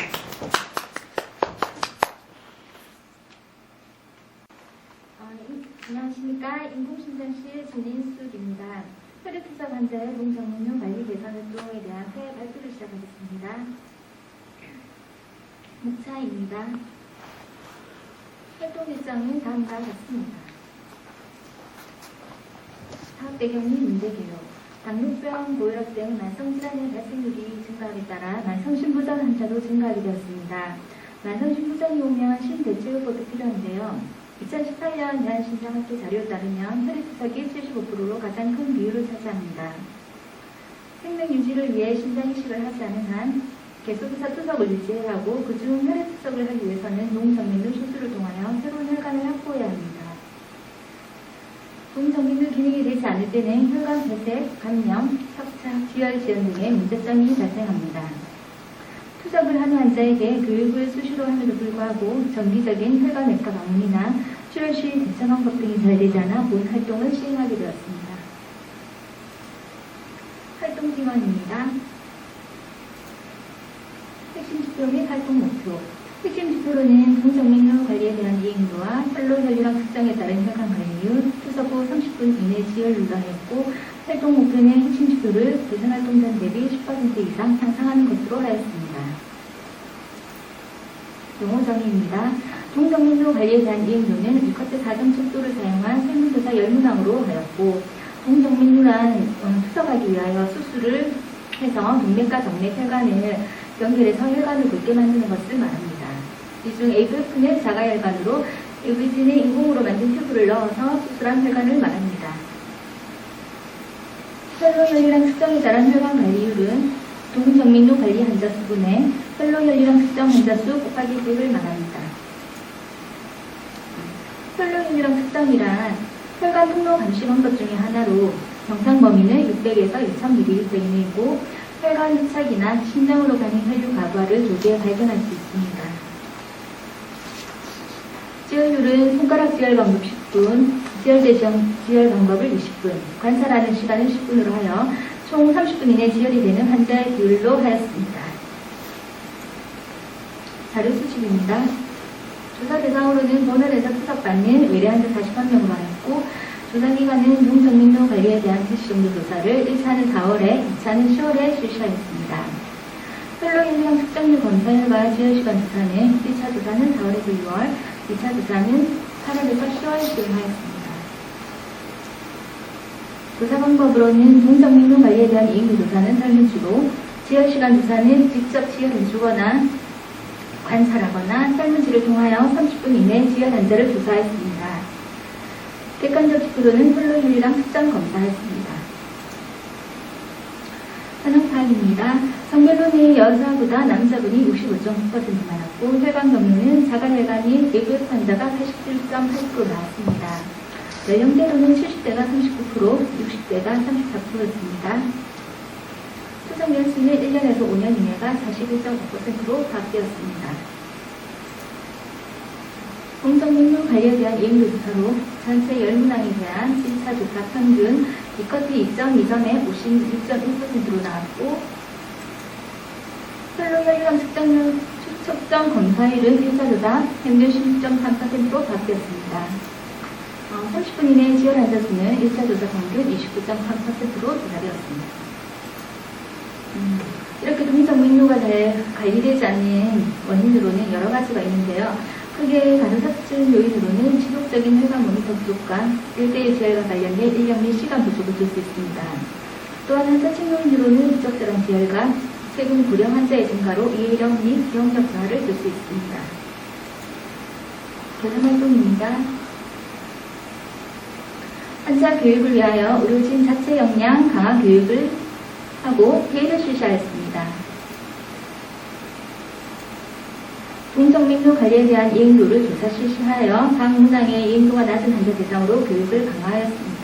안녕하십니까. 인공심장실 진인숙입니다. 혈액투석 환자의 동정문용 관리 개선 활동에 대한 새 발표를 시작하겠습니다. 목차입니다. 활동 일정은 다음과 같습니다. 사업 배경 및 문제 개요. 당뇨병, 고혈압 등 만성질환의 발생률이 증가함에 따라 만성심부전 환자도 증가하게 되었습니다. 만성심부전이 오면 신대체요법이 필요한데요. 2018년 대한심장학회 자료에 따르면 혈액투석이 75%로 가장 큰 비율을 차지합니다. 생명 유지를 위해 심장 이식을 하지 않은 한 계속해서 투석을 유지해야 하고 그중 혈액투석을 하기 위해서는 동정맥류 수술을 통하여 새로운 혈관을 확보해야 합니다. 동정맥류 기능이 되지 않을 때는 혈관 배색, 감염, 협착, 지혈 지연 등의 문제점이 발생합니다. 투석을 하는 환자에게 교육을 수시로 함에도 불구하고 정기적인 혈관 외과 방문이나 출혈 시 대처 방법 등이 잘 되지 않아 본 활동을 시행하게 되었습니다. 활동 기원입니다. 핵심 지표 및 활동 목표. 핵심 지표로는 동정맥류 관리에 대한 이행도와 혈로 혈류량 측정에 따른 혈관 관리율, 투석 후 30분 이내 지혈 유도하였고, 활동 목표는 핵심 지표를 대선 활동 전 대비 10% 이상 향상하는 것으로 하였습니다. 용어 정의입니다. 동정맥류 관리에 대한 이행도는 리커트 4점 척도를 사용한 설문조사 열문항으로 하였고, 동정맥류란 투석하기 위하여 수술을 해서 동맥과 정맥 혈관을 연결해서 혈관을 굵게 만드는 것을 말합니다. 이 중 AVF는 자가혈관으로 AVG는 인공으로 만든 튜브를 넣어서 수술한 혈관을 말합니다. 혈로 혈류량 측정에 따른 혈관 관리율은 동정맥류 관리 환자 수분의 혈로 혈류량 측정 환자 수 곱하기 100을 말합니다. 혈류인이랑 특정이란 혈관 통로 감시 방법 중에 하나로 정상 범위는 600에서 2000ml 이내이고 혈관 부착이나 심장으로 가는 혈류 과부하를 조기에 발견할 수 있습니다. 지혈률은 손가락 지혈 방법 10분, 지혈 방법을 20분, 관찰하는 시간은 10분으로 하여 총 30분 이내 지혈이 되는 환자의 비율로 하였습니다. 자료 수집입니다. 조사 대상으로는 본원에서 투석받는 외래 환자 41명으로 하였고, 조사 기간은 동정민노 관리에 대한 실시정도 조사를 1차는 4월에, 2차는 10월에 실시하였습니다. 혈로인상 측정률 검사율과 지혈시간 조사는 1차 조사는 4월에서 6월, 2차 조사는 8월에서 10월에 수행하였습니다. 조사 방법으로는 동정민노 관리에 대한 이익률 조사는 설문지로, 지혈시간 조사는 직접 지혈을 주거나 관찰하거나 설문지를 통하여 30분 이내 지혈 환자를 조사했습니다. 객관적 지표로는 혈로율이랑 측정 검사했습니다. 현황 파악입니다. 성별로는 여자보다 남자분이 65.9% 많았고 혈관 경로는 자가혈관이 AVF 환자가 87.8% 나왔습니다. 연령대로는 70대가 39%, 60대가 34%였습니다. 추정 연수는 1년에서 5년 이내가 41.5%로 파악되었습니다. 공정민노 관리에 대한 이익률 조사로 전체 열문항에 대한 1차 조사 평균 B커트 2.2점에 56.1%로 나왔고 혈로혈류량 측정 검사율은 1차 조사 평균 16.3%로 파악되었습니다. 30분 이내 지혈 환자 수는 1차 조사 평균 29.3%로 조사되었습니다. 이렇게 동정민노가 잘 관리되지 않는 원인으로는 여러 가지가 있는데요. 크게 다른 사측 요인으로는 지속적인 혈관 모니터 부족과 1대1 지혈과 관련된 인력 및 시간 부족을 들 수 있습니다. 또한 한 사측 요인으로는 부적절한 지혈과 세균 고령 환자의 증가로 이해력 및 기억력 저하를 들 수 있습니다. 개선 활동입니다. 환자 교육을 위하여 의료진 자체 역량 강화 교육을 하고 회의를 실시하였습니다. 동정민노 관리에 대한 이행도를 조사 실시하여 각 문항의 이행도가 낮은 환자 대상으로 교육을 강화하였습니다.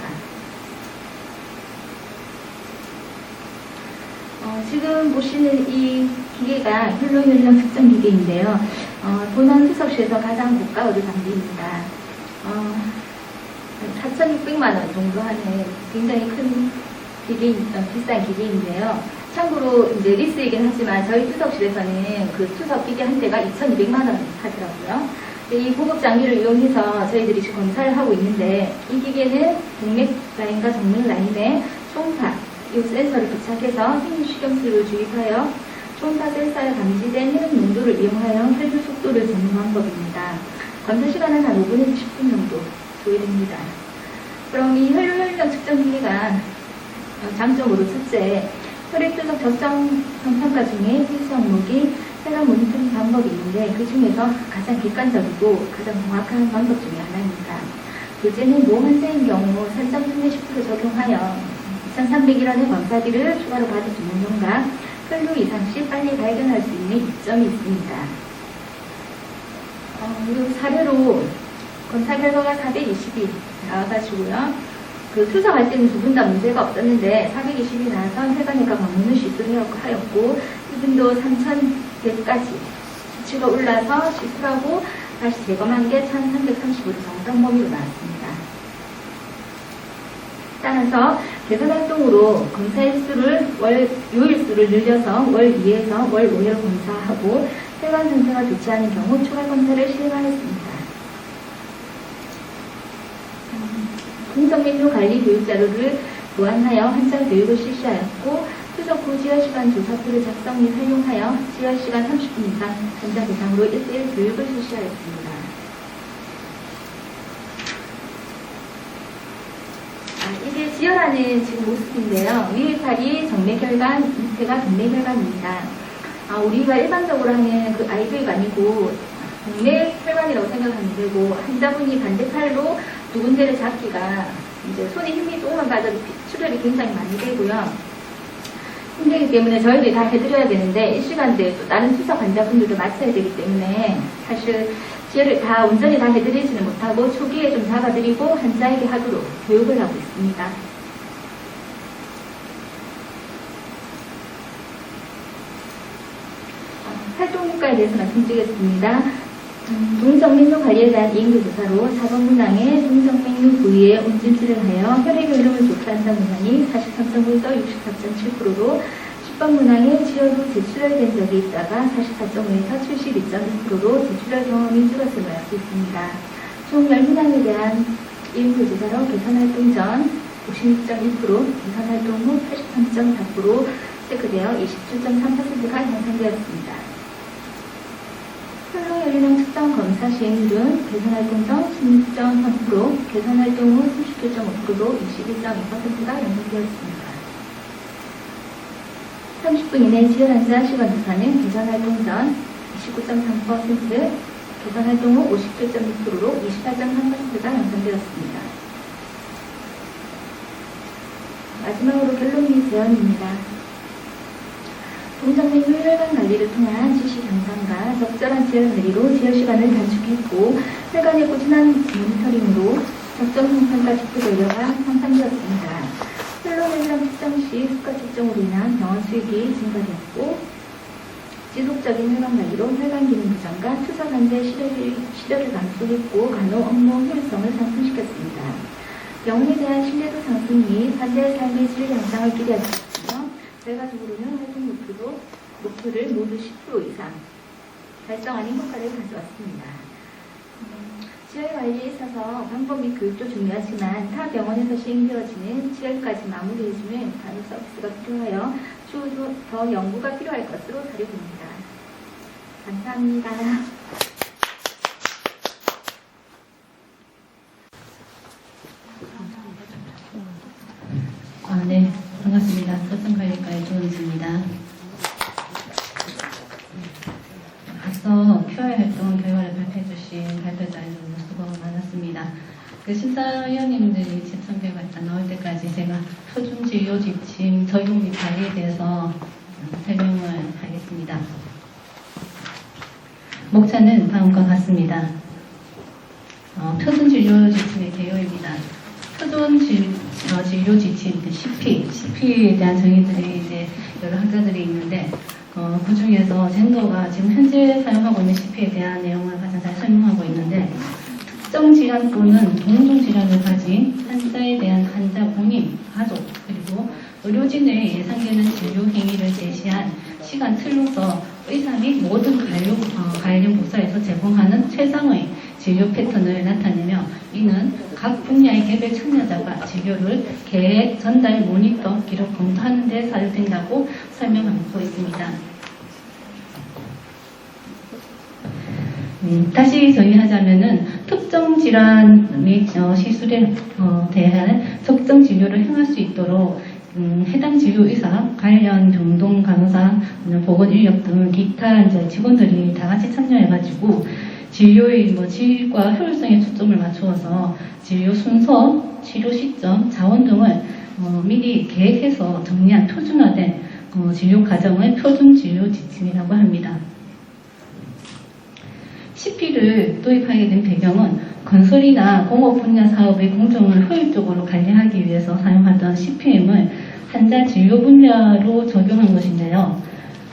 지금 보시는 이 기계가 혈로혈량 측정 기계인데요. 본원 수석실에서 가장 고가 의료 장비입니다. 4,600만 원 정도 하는 굉장히 큰 비싼 기계인데요. 참고로 이제 리스이긴 하지만 저희 투석실에서는 그 투석 기계 한 대가 2,200만 원 하더라고요. 이 고급 장비를 이용해서 저희들이 지금 검사를 하고 있는데 이 기계는 동맥 라인과 정맥 라인에 초음파 이 센서를 부착해서 생리식염수를 주입하여 초음파 센서에 감지된 혈액 농도를 이용하여 혈류 속도를 재는 방법입니다. 검사 시간은 한 5분에서 10분 정도 소요됩니다. 그럼 이 혈류혈량 측정 기계가 장점으로 첫째, 혈액투석 적정 평가 중에 필수 항목이 혈관 모니터링 방법이 있는데 그 중에서 가장 객관적이고 가장 정확한 방법 중에 하나입니다. 둘째는 모 환자인 경우 산정 특례 10% 적용하여 2,300일원의 검사비를 추가로 받을 전문용과 혈류 이상 시 빨리 발견할 수 있는 이점이 있습니다. 그리고 사례로 검사 결과가 420이 나와가지고요. 그 투석할 때는 두 분 다 문제가 없었는데 420이 나와서 혈관외과 방문을 시술하였고 이분도 3,100까지 수치가 올라서 시술하고 다시 재검한 게 1,335로 정상 범위로 나왔습니다. 따라서 개선 활동으로 검사 일수를 요일수를 늘려서 월 2에서 월 5일 검사하고 혈관 상태가 좋지 않은 경우 추가 검사를 시행하였습니다. 동정민노 관리 교육 자료를 보완하여 환자 교육을 실시하였고 투석 후 지혈시간 조사표를 작성 및 활용하여 지혈시간 30분 이상 환자 대상으로 1대1 교육을 실시하였습니다. 이게 지혈하는 지금 모습인데요. 위의 팔이 정맥혈관, 밑에가 동맥혈관입니다. 우리가 일반적으로 하는 그 IV가 아니고 동맥혈관이라고 생각하면 되고 환자분이 반대팔로 두 군데를 잡기가 이제 손에 힘이 조금만 가져도 출혈이 굉장히 많이 되고요. 힘들기 때문에 저희들이 다 해드려야 되는데 이 시간대에 또 다른 투석 환자분들도 맞춰야 되기 때문에 사실 지혈을 다 온전히 다 해드리지는 못하고 초기에 좀 잡아드리고 환자에게 하도록 교육을 하고 있습니다. 활동효과에 대해서 말씀드리겠습니다. 동정맥류 관리에 대한 이행교조사로 4번 문항에 동정맥류 부위에 온찜질을 하여 혈액의 흐름을 좋게한다는 문항이 43.5에서 64.7%로 10번 문항에 지혈 후 제출혈된 적이 있다가 44.5에서 72.2%로 제출혈 경험이 줄었음을 알 수 있습니다. 총 10문항에 대한 이행교조사로 개선활동 전 56.1%, 개선활동 후 83.4% 체크되어 27.3%가 향상되었습니다. 혈로혈류량 측정 검사 시행률은 개선활동 전 16.3%, 개선활동 후 37.5%로 21.2%가 형성되었습니다. 30분 이내 지혈 환자 시간 조사는 개선활동 전 29.3%, 개선활동 후 57.6%로 28.3%가 형성되었습니다. 마지막으로 결론 및 제언입니다. 동정맥류 혈관 관리를 통한 지식 향상과 적절한 지혈 관리로 지혈 시간을 단축했고 혈관의 꾸준한 모니터링으로 적정 성판과 지표 결과가 향상되었습니다. 혈로혈량 측정 시 수가 측정으로 인한 병원 수익이 증가되었고 지속적인 혈관 관리로 혈관 기능 보장과 투석 환자의 시력을 감소했고 간호 업무 효율성을 상승시켰습니다. 병원에 대한 신뢰도 상승 및 환자의 삶의 질 향상을 기대하였습니다. 결과적으로는 활동 목표를 모두 10% 이상 달성하는 효과를 가져왔습니다. 지혈 관리에 있어서 방법 및 교육도 중요하지만 타 병원에서 시행되어지는 지혈까지 마무리해주는 간호 서비스가 필요하여 추후도 더 연구가 필요할 것으로 사료됩니다. 감사합니다. 네, 반갑습니다. 설정관리과의 조은지입니다. 앞서 QI 활동 결과를 발표해 주신 발표자분들 수고 많았습니다. 그 심사위원님들이 지청 결과 나올 때까지 제가 표준 진료 지침 적용 및 관리에 대해서 설명을 하겠습니다. 목차는 다음과 같습니다. 표준 진료 지침의 개요입니다. 표준 진료 지침, CP에 대한 정의들이 이제 여러 학자들이 있는데, 그 중에서 젠더가 지금 현재 사용하고 있는 CP에 대한 내용을 가장 잘 설명하고 있는데, 특정 질환 또는 동종 질환을 가진 환자에 대한 환자 본인, 가족, 그리고 의료진의 예상되는 진료 행위를 제시한 시간 틀로서 의사 및 모든 관련 부서에서 제공하는 최상의 진료 패턴을 나타내며 이는 각 분야의 개별 참여자가 진료를 계획, 전달, 모니터, 기록, 검토하는 데 사용된다고 설명하고 있습니다. 다시 정의하자면은 특정 질환 및 시술에 대한 적정 진료를 행할 수 있도록 해당 진료의사, 관련 병동 간호사, 보건인력 등 기타 이제 직원들이 다 같이 참여해가지고 진료의 질과 효율성에 초점을 맞추어서 진료 순서, 치료 시점, 자원 등을 미리 계획해서 정리한 표준화된 진료 과정을 표준 진료 지침이라고 합니다. CP를 도입하게 된 배경은 건설이나 공업 분야 사업의 공정을 효율적으로 관리하기 위해서 사용하던 CPM을 환자 진료 분야로 적용한 것인데요.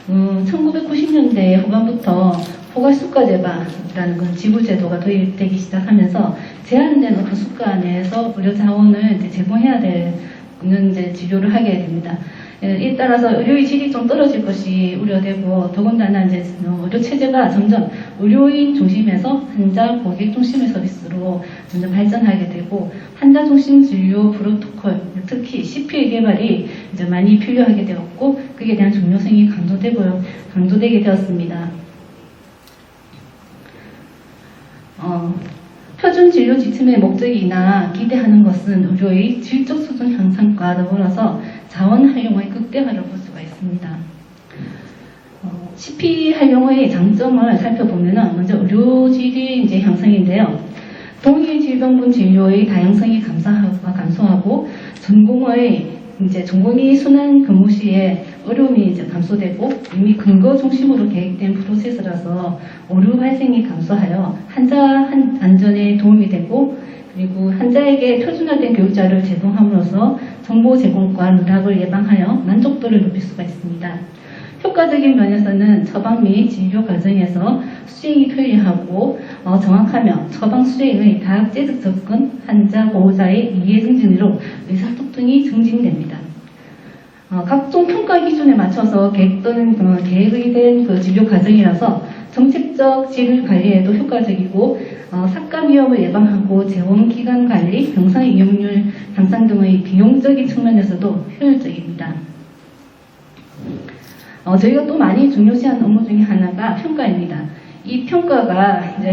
1990년대 후반부터 포괄수가제바라는 건 지구제도가 도입되기 시작하면서 제한된 그 수가 내에서 의료 자원을 이제 제공해야 되는 이제 진료를 하게 됩니다. 이에 따라서 의료의 질이 좀 떨어질 것이 우려되고 더군다나 이제 의료 체제가 점점 의료인 중심에서 환자 고객 중심의 서비스로 점점 발전하게 되고 환자 중심 진료 프로토콜, 특히 CP의 개발이 이제 많이 필요하게 되었고 그에 대한 중요성이 강조되게 되었습니다. 표준 진료 지침의 목적이나 기대하는 것은 의료의 질적 수준 향상과 더불어서 자원 활용의 극대화를 볼 수가 있습니다. CP 활용의 장점을 살펴보면 먼저 의료질이 이제 향상인데요. 동일 질병군 진료의 다양성이 감소하고 전공의 이제 전공의 순환 근무 시에 어려움이 이제 감소되고 이미 근거 중심으로 계획된 프로세스라서 오류 발생이 감소하여 환자 안전에 도움이 되고 그리고 환자에게 표준화된 교육자를 제공함으로써 정보 제공과 누락을 예방하여 만족도를 높일 수가 있습니다. 효과적인 면에서는 처방 및 진료 과정에서 수행이 편리하고 정확하며 처방 수행의 다각제적 접근, 환자 보호자의 이해 증진으로 의사소통이 증진됩니다. 각종 평가 기준에 맞춰서 계획된 그 진료 과정이라서 정책적 질을 관리에도 효과적이고 삭감 위험을 예방하고 재원 기간 관리, 병상 이용률 향상 등의 비용적인 측면에서도 효율적입니다. 저희가 또 많이 중요시하는 업무 중에 하나가 평가입니다. 이 평가가 이제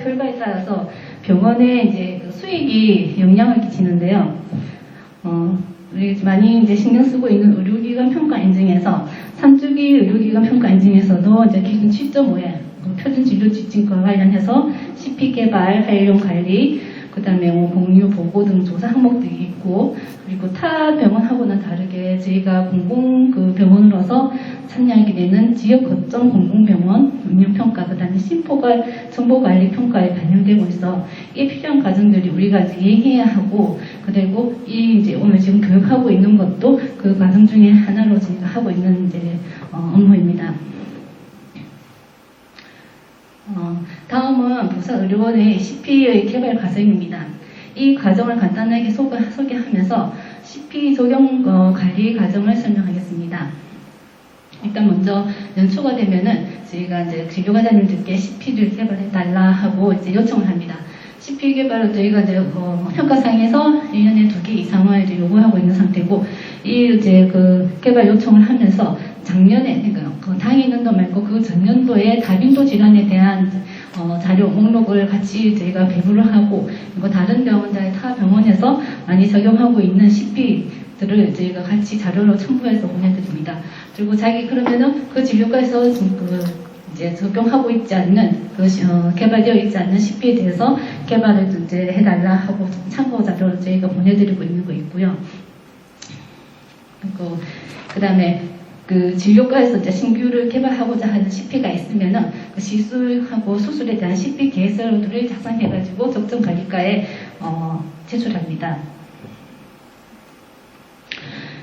결과에 따라서 병원에 이제 그 수익이 영향을 끼치는데요. 우리 많이 이제 신경 쓰고 있는 의료기관 평가 인증에서 3주기 의료기관 평가 인증에서도 이제 기준 7.5에 표준 진료 지침과 관련해서 CP 개발, 활용 관리, 그 다음에 공유 보고 등 조사 항목들이 있고, 그리고 타 병원하고는 다르게 저희가 공공 그 병원으로서 참여하게 되는 지역 거점 공공병원 운영평가, 그 다음에 심포괄 정보관리 평가에 반영되고 있어 이게 필요한 과정들이 우리가 이행해야 하고, 그리고 이 이제 오늘 지금 교육하고 있는 것도 그 과정 중에 하나로 저희가 하고 있는 이제 업무입니다. 다음은 부산의료원의 CP의 개발 과정입니다. 이 과정을 간단하게 소개하면서 CP 적용 관리 과정을 설명하겠습니다. 일단 먼저 연초가 되면은 저희가 이제 진료과장님들께 CP를 개발해달라 하고 이제 요청을 합니다. CP 개발을 저희가 이제 평가상에서 1년에 2개 이상을 이제 요구하고 있는 상태고, 이 이제 그 개발 요청을 하면서 작년에, 그러니까 그 당일년도 말고 그 전년도에 다빈도 질환에 대한 자료 목록을 같이 저희가 배부를 하고, 그리고 다른 병원들, 타 병원에서 많이 적용하고 있는 CP들을 저희가 같이 자료로 첨부해서 보내드립니다. 그리고 그러면은 그 진료과에서 이제 적용하고 있지 않는, 개발되어 있지 않는 CP에 대해서 개발을 이제 해달라 하고 참고 자료를 저희가 보내드리고 있는 거 있고요. 그 다음에 그 진료과에서 이제 신규를 개발하고자 하는 CP가 있으면은 그 시술하고 수술에 대한 CP 계획서를 작성해가지고 적정관리과에 제출합니다.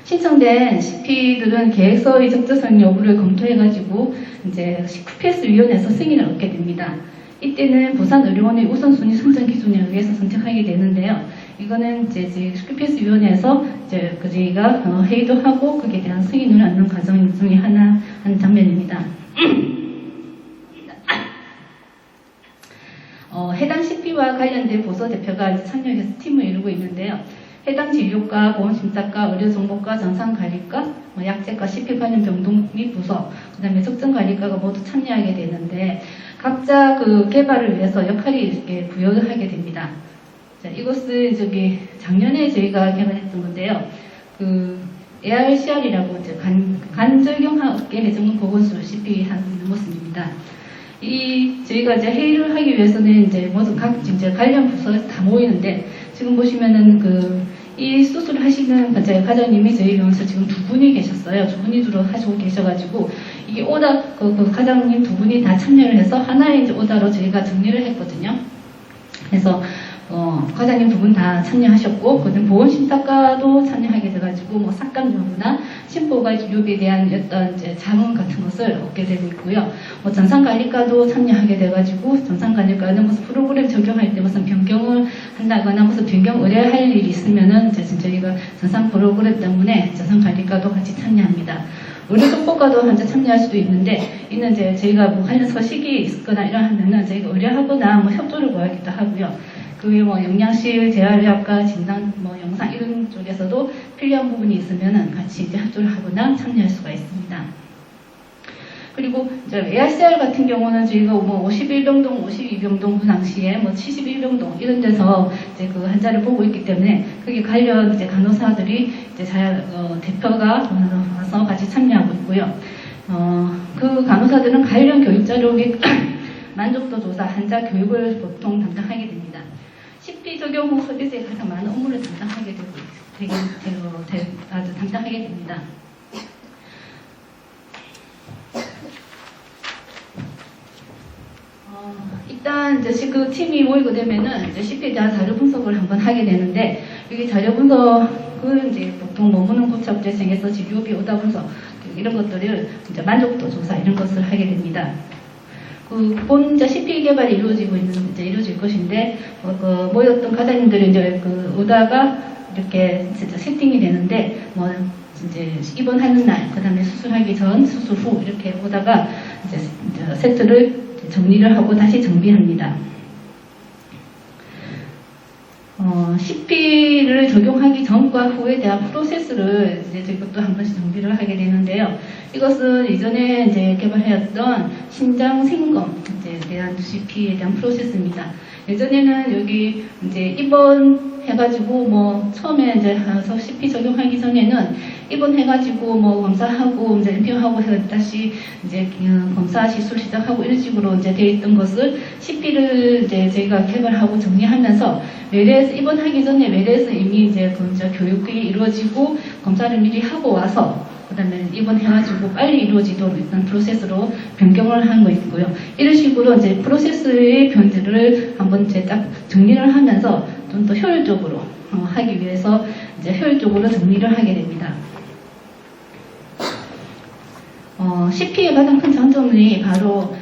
신청된 CP들은 계획서의 적절성 여부를 검토해가지고 이제 QPS 위원회에서 승인을 얻게 됩니다. 이때는 부산의료원의 우선순위 선정 기준에 의해서 선택하게 되는데요. 이거는 이제 QPS 위원회에서 이제 저희가 회의도 하고 거기에 대한 승인을 얻는 과정 중에 한 장면입니다. 해당 CP와 관련된 보서 대표가 이제 참여해서 팀을 이루고 있는데요. 해당 진료과, 보험심사과, 의료정보과, 전산관리과, 약제과, CP 관련 병동 및 부서, 그 다음에 적정관리과가 모두 참여하게 되는데 각자 그 개발을 위해서 역할이 이렇게 부여를 하게 됩니다. 자, 이것은 작년에 저희가 개발했던 건데요. 그 ARCR이라고 이제 간절경학계 회전근 보건술 CP 하고 있는 모습입니다. 저희가 이제 회의를 하기 위해서는 이제 모든 이제 관련 부서에서 다 모이는데, 지금 보시면은 이 수술을 하시는 과장님이 저희 병원에서 지금 2분이 계셨어요. 2분이 주로 하시고 계셔가지고, 이게 오다, 그 과장님 2분이 다 참여를 해서 하나의 이제 오다로 저희가 정리를 했거든요. 그래서, 과장님 2분 다 참여하셨고, 그다음 보건심사과도 참여하게 돼가지고, 삭감 여부나 심보가 진료비에 대한 어떤 이제 자문 같은 것을 얻게 되고 있고요. 전산관리과도 참여하게 돼가지고, 전산관리과는 무슨 프로그램 적용할 때 무슨 변경을 한다거나 무슨 변경 의뢰할 일이 있으면은 저희가 전산 프로그램 때문에 전산관리과도 같이 참여합니다. 의료정보과도 한자 참여할 수도 있는데, 이는 이제 저희가 관련 서식이 있거나 이러하면은 저희가 의뢰하거나 협조를 구하기도 하고요. 영양실, 재활의학과, 진단, 영상 이런 쪽에서도 필요한 부분이 있으면은 같이 이제 협조를 하거나 참여할 수가 있습니다. 그리고 이제 ARCR 같은 경우는 저희가 51병동, 52병동 그 당시에 71병동 이런 데서 이제 그 환자를 보고 있기 때문에 거기 관련 이제 간호사들이 이제 대표가 와서 같이 참여하고 있고요. 그 간호사들은 관련 교육 자료 및 만족도 조사, 환자 교육을 보통 담당하게 됩니다. CP 적용 후 서비스에 가장 많은 업무를 담당하게 아주 담당하게 됩니다. 일단 이제 그 팀이 모이게 되면은 이제 CP에 대한 자료 분석을 한번 하게 되는데, 여기 자료 분석은 이제 보통 머무는 고착 재생에서 진료비 오다 분석 이런 것들을 이제 만족도 조사 이런 것을 하게 됩니다. 본 이제 CP 개발이 이루어질 것인데, 모였던 과장님들이 이제 오다가 이렇게 진짜 세팅이 되는데, 이제 입원하는 날, 그 다음에 수술하기 전, 수술 후 이렇게 오다가 이제 세트를 정리를 하고 다시 정비합니다. CP를 적용하기 전과 후에 대한 프로세스를 이제 이것도 한 번씩 정비를 하게 되는데요. 이것은 이전에 이제 개발하였던 신장 생검 대한 CP에 대한 프로세스입니다. 예전에는 여기 이제 입원해가지고 처음에 이제 CP 적용하기 전에는 입원해가지고 검사하고 이제 NP하고 해서 다시 이제 검사 시술 시작하고 이런 식으로 이제 되어 있던 것을 CP를 이제 저희가 개발하고 정리하면서 외래에서 입원하기 전에 외래에서 이미 이제 교육이 이루어지고 검사를 미리 하고 와서 그다음에 입원해가지고 빨리 이루어지도록 일단 프로세스로 변경을 한 거 있고요. 이런 식으로 이제 프로세스의 변들을 한번 이제 딱 정리를 하면서 좀 더 효율적으로 하기 위해서 이제 효율적으로 정리를 하게 됩니다. CP의 가장 큰 장점이 바로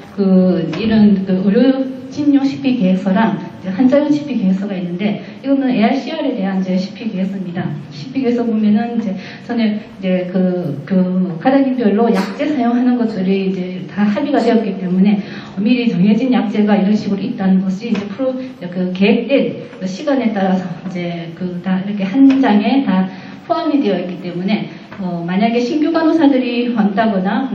이런 의료진용 CP 계획서랑 환자용 CP 계획서가 있는데, 이거는 ARCR에 대한 이제 CP 계획서입니다. CP 계획서 보면은 이제 전에 이제 과장님별로 약제 사용하는 것들이 이제 다 합의가 되었기 때문에 미리 정해진 약제가 이런 식으로 있다는 것이 이제 계획된 시간에 따라서 이제 다 이렇게 한 장에 다 포함이 되어 있기 때문에 만약에 신규 간호사들이 왔다거나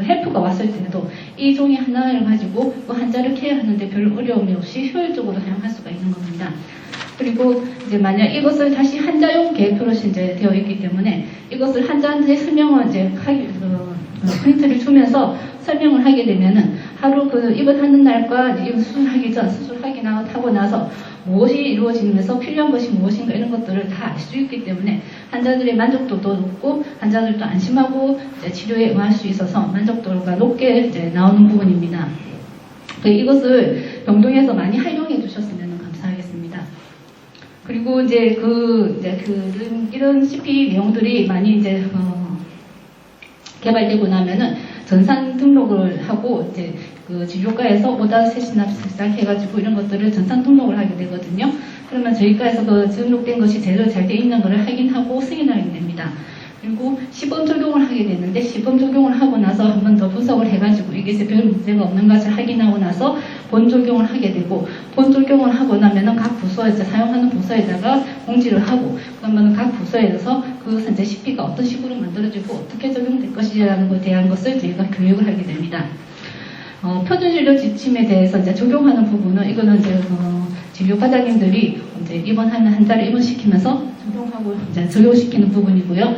헬프가 왔을 때도 이 종이 하나를 가지고 그 환자를 케어하는데 별 어려움이 없이 효율적으로 사용할 수가 있는 겁니다. 그리고 이제 만약 이것을 다시 환자용 계획표로 이제 되어 있기 때문에 이것을 환자한테 설명을 이제 프린트를 주면서 설명을 하게 되면은 하루 입원하는 날과 수술하기 전, 수술하기 하고 나서 무엇이 이루어지면서 필요한 것이 무엇인가 이런 것들을 다 알 수 있기 때문에 환자들의 만족도도 높고 환자들도 안심하고 이제 치료에 응할 수 있어서 만족도가 높게 이제 나오는 부분입니다. 이것을 병동에서 많이 활용해 주셨으면 감사하겠습니다. 그리고 이제 이런 CP 내용들이 많이 이제 개발되고 나면은 전산 등록을 하고 이제 진료과에서 오다 세시납 시작해가지고 이런 것들을 전산 등록을 하게 되거든요. 그러면 저희과에서 등록된 것이 제대로 잘 돼 있는 것을 확인하고 승인하게 됩니다. 그리고 시범 적용을 하게 되는데, 시범 적용을 하고 나서 한 번 더 분석을 해가지고 이게 별 문제가 없는 것을 확인하고 나서 본 적용을 하게 되고, 본 적용을 하고 나면은 각 부서에서 사용하는 부서에다가 공지를 하고, 그러면 각 부서에서 현재 CP가 어떤 식으로 만들어지고 어떻게 적용될 것이라는 것에 대한 것을 저희가 교육을 하게 됩니다. 표준진료 지침에 대해서 이제 적용하는 부분은 이거는 이제 진료 과장님들이 이제 입원하는 환자를 입원시키면서 적용하고 이제 적용시키는 부분이고요.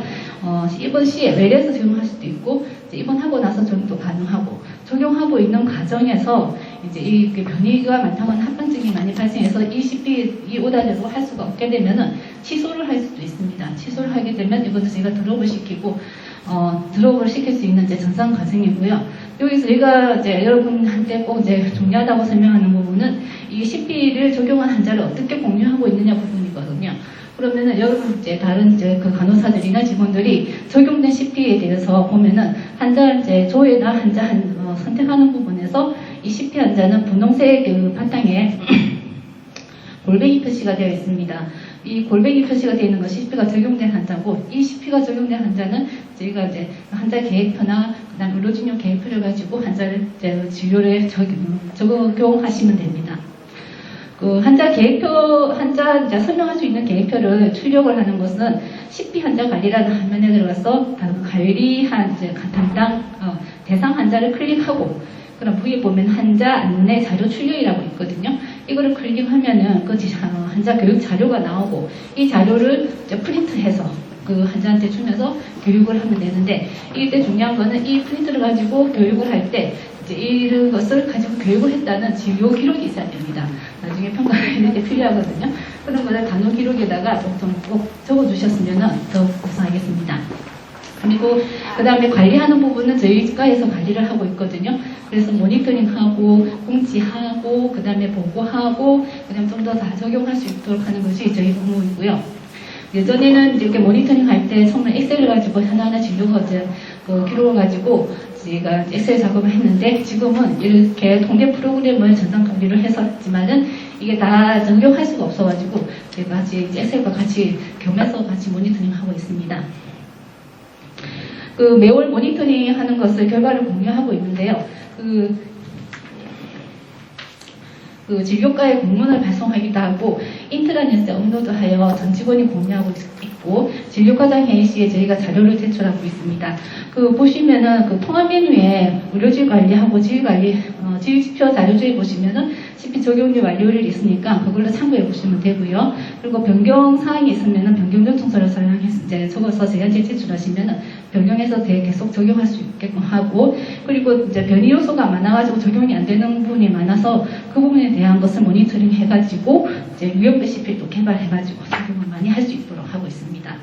입원 시에 외래에서 적용할 수도 있고 이제 입원하고 나서 적용도 가능하고, 적용하고 있는 과정에서 이제 이 변이가 많다거나 합병증이 많이 발생해서 이 CP 오다대로 할 수가 없게 되면은 취소를 할 수도 있습니다. 취소를 하게 되면 이것도 저희가 드롭을 시키고 드롭을 시킬 수 있는 이제 전산 과정이고요. 여기서 저희가 이제 여러분한테 꼭 이제 중요하다고 설명하는 부분은 이 CP를 적용한 환자를 어떻게 공유하고 있느냐 부분이거든요. 그러면은 여러분 이제 다른 이제 간호사들이나 직원들이 적용된 CP에 대해서 보면은 환자 이제 조회나 환자 선택하는 부분에서 이 CP 환자는 분홍색 바탕에 골뱅이 표시가 되어 있습니다. 이 골뱅이 표시가 되어 있는 것이 CP가 적용된 환자고, 이 CP가 적용된 환자는 저희가 이제 환자 계획표나 그다음 의료진료 계획표를 가지고 환자를 이제 진료를 적용하시면 됩니다. 환자 이제 설명할 수 있는 계획표를 출력을 하는 것은 CP 환자 관리라는 화면에 들어가서 관리한 담당 대상 환자를 클릭하고, 그럼 위에 보면 환자 안내 자료 출력이라고 있거든요. 이거를 클릭하면은 환자 교육 자료가 나오고, 이 자료를 이제 프린트해서 환자한테 주면서 교육을 하면 되는데, 이때 중요한 거는 이 프린트를 가지고 교육을 할 때 이제 이런 것을 가지고 교육을 했다는 진료 기록이 있어야 됩니다. 나중에 평가할 때 필요하거든요. 그런 거를 간호 기록에다가 좀 꼭 적어주셨으면 더 감사하겠습니다. 그리고 그 다음에 관리하는 부분은 저희 과에서 관리를 하고 있거든요. 그래서 모니터링하고 공지하고 그 다음에 보고하고 그 다음에 좀 더 다 적용할 수 있도록 하는 것이 저희 업무이고요. 예전에는 이렇게 모니터링 할 때 처음에 엑셀을 가지고 하나하나 진료 과제 기록을 가지고 제가 엑셀 작업을 했는데 지금은 이렇게 통계 프로그램을 전산 관리를 했었지만은 이게 다 적용할 수가 없어가지고 제가 이제 엑셀과 같이 겸해서 같이 모니터링 하고 있습니다. 그 매월 모니터링 하는 것을 결과를 공유하고 있는데요. 그 진료과에 공문을 발송하기도 하고 인트라넷에 업로드하여 전 직원이 공유하고 있고 진료과장 회의 시에 저희가 자료를 제출하고 있습니다. 그 보시면은 그 통합 메뉴에 의료질 관리하고 지휘 관리 지휘지표 자료조에 보시면은 CP 적용률 완료율이 있으니까 그걸로 참고해 보시면 되고요. 그리고 변경 사항이 있으면은 변경 요청서를 사용해서 이제 적어서 저희한테 제출하시면은 변경해서 계속 적용할 수 있게끔 하고 그리고 이제 변이 요소가 많아가지고 적용이 안 되는 부분이 많아서 그 부분에 대한 것을 모니터링 해가지고 이제 유형 레시피도 개발해가지고 적용을 많이 할 수 있도록 하고 있습니다.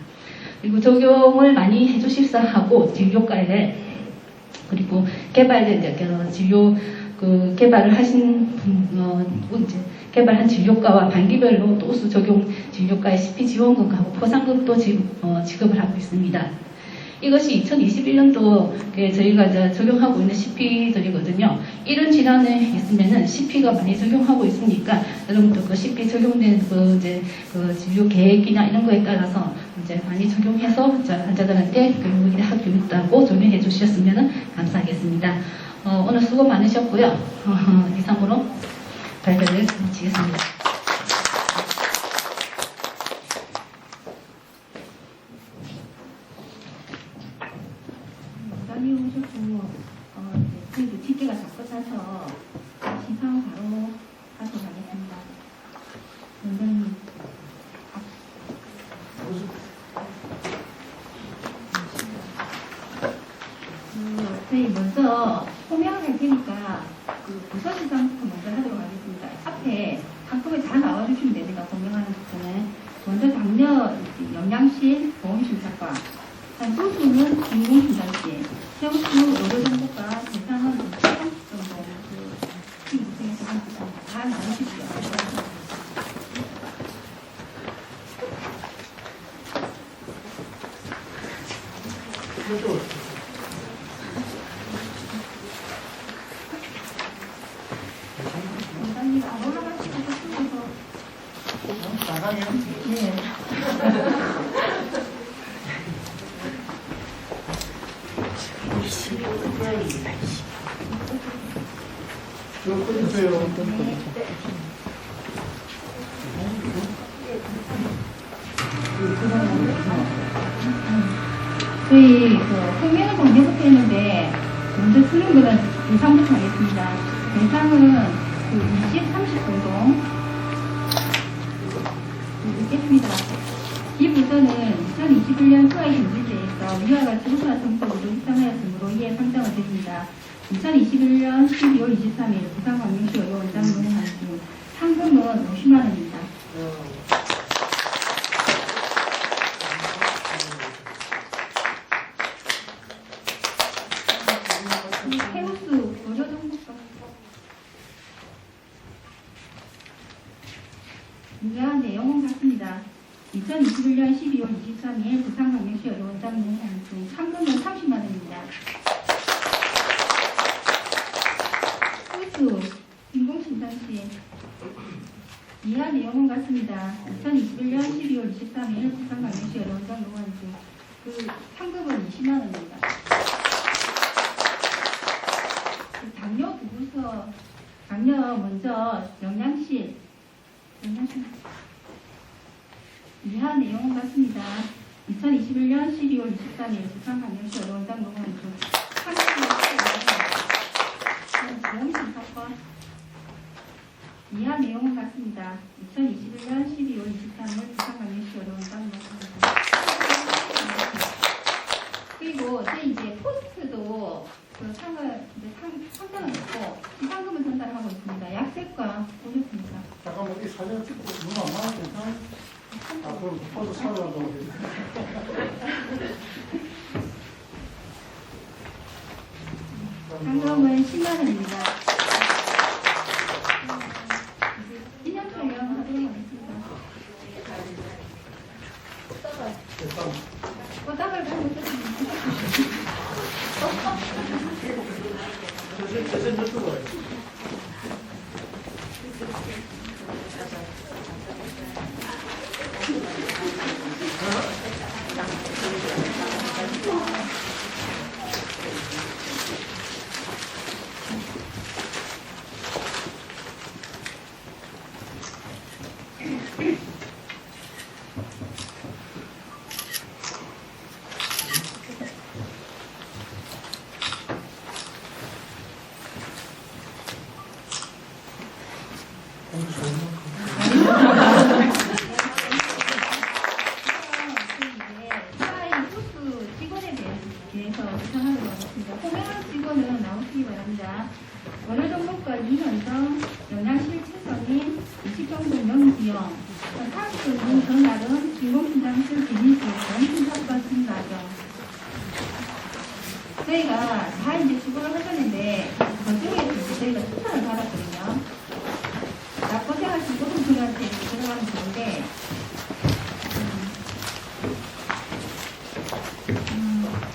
그리고 적용을 많이 해주십사 하고 진료과에 그리고 개발된 이제 진료 그 개발을 하신 이제 개발한 진료과와 반기별로 또 우수 적용 진료과의 CP 지원금하고 포상금도 지급을 하고 있습니다. 이것이 2021년도에 저희가 이제 적용하고 있는 CP들이거든요. 이런 질환에 있으면은 CP가 많이 적용하고 있으니까 여러분들 그 CP 적용된 그 진료 계획이나 이런 거에 따라서 이제 많이 적용해서 환자들한테 교육이 하고 있다고 적용해 주셨으면 감사하겠습니다. 오늘 수고 많으셨고요. 이상으로 발표를 마치겠습니다. 원장님 오셨고, 그래도 집계가 자꾸 차서 시상 바로 하도록 하겠습니다. 원장님. 저희 먼저 소명을 할 테니까 부서 시상부터 먼저 하도록 하겠습니다. 앞에 한꺼번에 다 나와주시면 됩니다. 소명하는 부분에. 먼저 당뇨 영양실 보험심사과, 소수는 인공심장실, 세우수 의료정보과, 대상은 30 정도 팀 구성해서 다 나누십시오. 원장님 아무나 하시고 싶어서 네. 저희 생명을 정리부터 했는데 먼저 쓰는 거는 대상부터 하겠습니다. 대상은 20, 30 공동 있겠습니다. 이 부서는 2021년 수화의 경제제에서 위와 같이 우수한 성적으로 입상하였으므로 이에 상장을 드립니다. 2021년 12월 23일 부산광명시 의료원장 논의하는 중 상금은 50만 원입니다. 해우수 의료정보과 유효한 내용은 같습니다. 2021년 12월 23일 부산광명시 의료원장 논의하는 중 상금은 30만 원입니다. 호수 인공심장실 이하 내용은 같습니다. 2021년 12월 23일 부산광명시 의료원장 논의하는 중 상금은 20만 원입니다. 당뇨 부부서 당뇨 먼저 영양실 이하 내용은 같습니다. 2021년 12월 23일 부산광명시 의료원장 논의하는 중 보험심사과 이하 내용은 같습니다. 2021년 12월 23일 부산광명시 의료원장 논의하는 중 그리고 이제 포스트도 상장을 했고 지상금을 전달하고 있습니다. 약세과 오셨습니다. 잠깐만 이 사진 찍고 눈 안 나와 괜찮아요? 포도 사려고. 상금은 10만 원입니다. 기념표요 하도록하겠습니다. 꽃다발 가지고 저선 유튜버. 직원에 대해서 구상하도록 하겠습니다. 호명한 직원은 나오시기 바랍니다. 원효정보과 이현정, 영양실 최선인, 이식정보 명기영, 사학교는 전날은 인공신장실 비니스 전신작과 증가정. 저희가 다 이제 수고를 하셨는데, 그중에서 이제 저희가 추천을 받았거든요. 납부생활 중고등학교한테 들어가는 건데,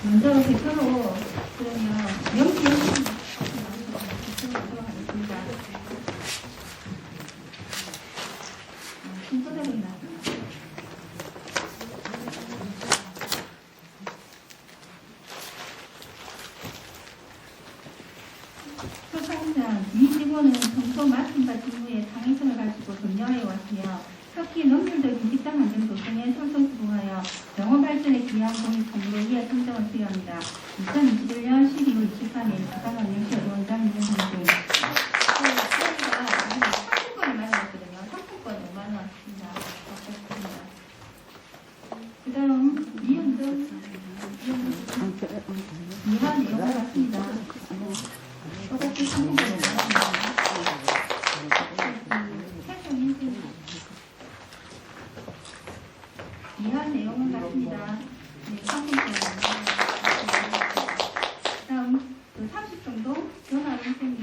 먼저 대표로 그러면 명기영 대표로 하겠습니다. 순서대로 나왔습니다. 소상장 이 직원은 평소 맡은 직무에 창의성을 가지고 점령해 왔으며 특히 넘률적인 직장 환경 조성에 솔선수범하여 영업 발전에 기여한 공익 선물을 위해 선정을 수여합니다. 2021년 12월 23일 부산원영시 원장 이정선 등 저희가 상품권을 마련했거든요. 상품권 5만 원 왔습니다. 받겠습니다. 그 다음 이현정 이한 내용을 받습니다. 똑같이 상품권을 받습니다. 이한 내용은 같습니다. 네, 상품권. 다음 30정도 전화운송이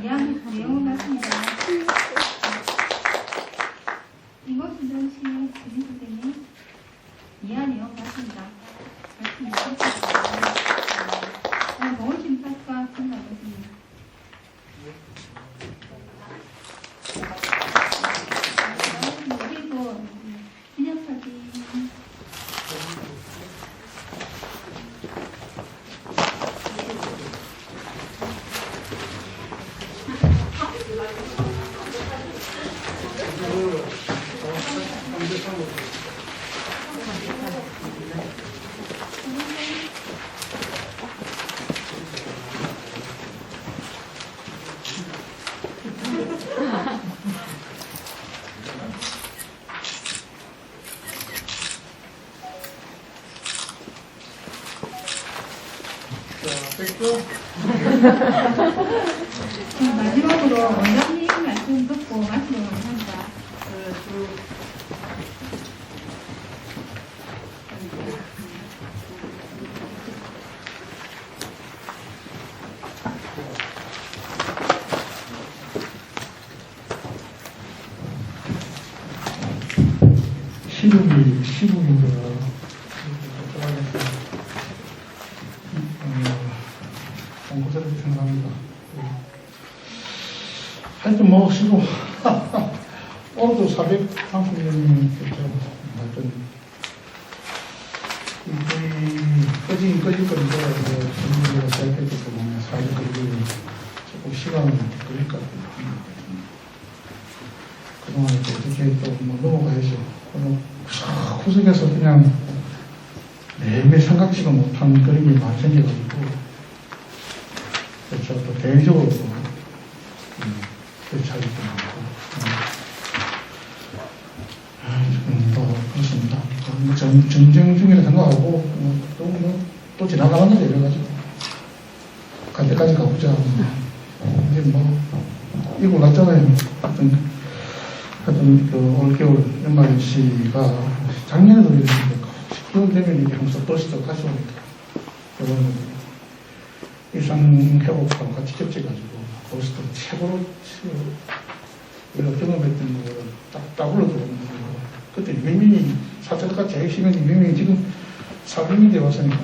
이한 내용은 같습니다. 인공신장시 주민 선생님 이한 내용 같습니다. 보건심사과 전화운송입니다. 그리고 기념사진 마지막으로 원장님 말씀 듣고 마치도록 합니다. 시국인데요. 고생을 생각합니다. 하여튼 뭐 시국 오늘도 430명이 하여튼 거의 꺼질 건데 전문적으로 시작했기 때문에 사실 그게 조금 시간이 걸릴 것 같아요. 그동안 어떻게 또뭐 넘어가야죠. 구석에서 그냥 매일매일 생각지도 못한 그런 게 많이 생겨가지고 그렇죠. 또 대외적으로 대차이 좀 많고 그렇습니다. 전쟁 중이라 생각하고 또 지나가는 거죠. 이래가지고 갈 때까지 가보자. 이제 뭐 이거 났잖아요. 하여튼 그 올겨울 연말연시가 작년에도 이랬는데 10개월 되면 이게 항상 버스도 가져오니까 이거는 일상 회복하고 같이 겹쳐가지고 버스도 최고로 우리가 경험했던 거를 딱 떠올려 들어오는 거고 그때 유명인이 사태가 제일 심한 유명인이 지금 400명대 왔으니까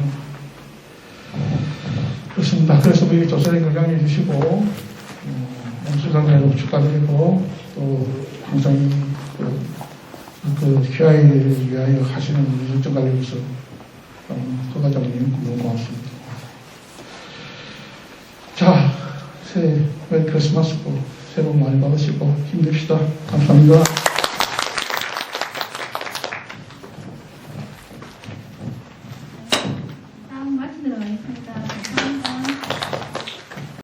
그렇습니다. 그래서 우리 조선인 건강해 주시고 영수상회도 축하드리고 또 항상 그 QI를 위하여 하시는 우리 정관리로서 허과장님 너무 고맙습니다. 자, 새해 메리 크리스마스고 새해 복 많이 받으시고 힘냅시다. 감사합니다.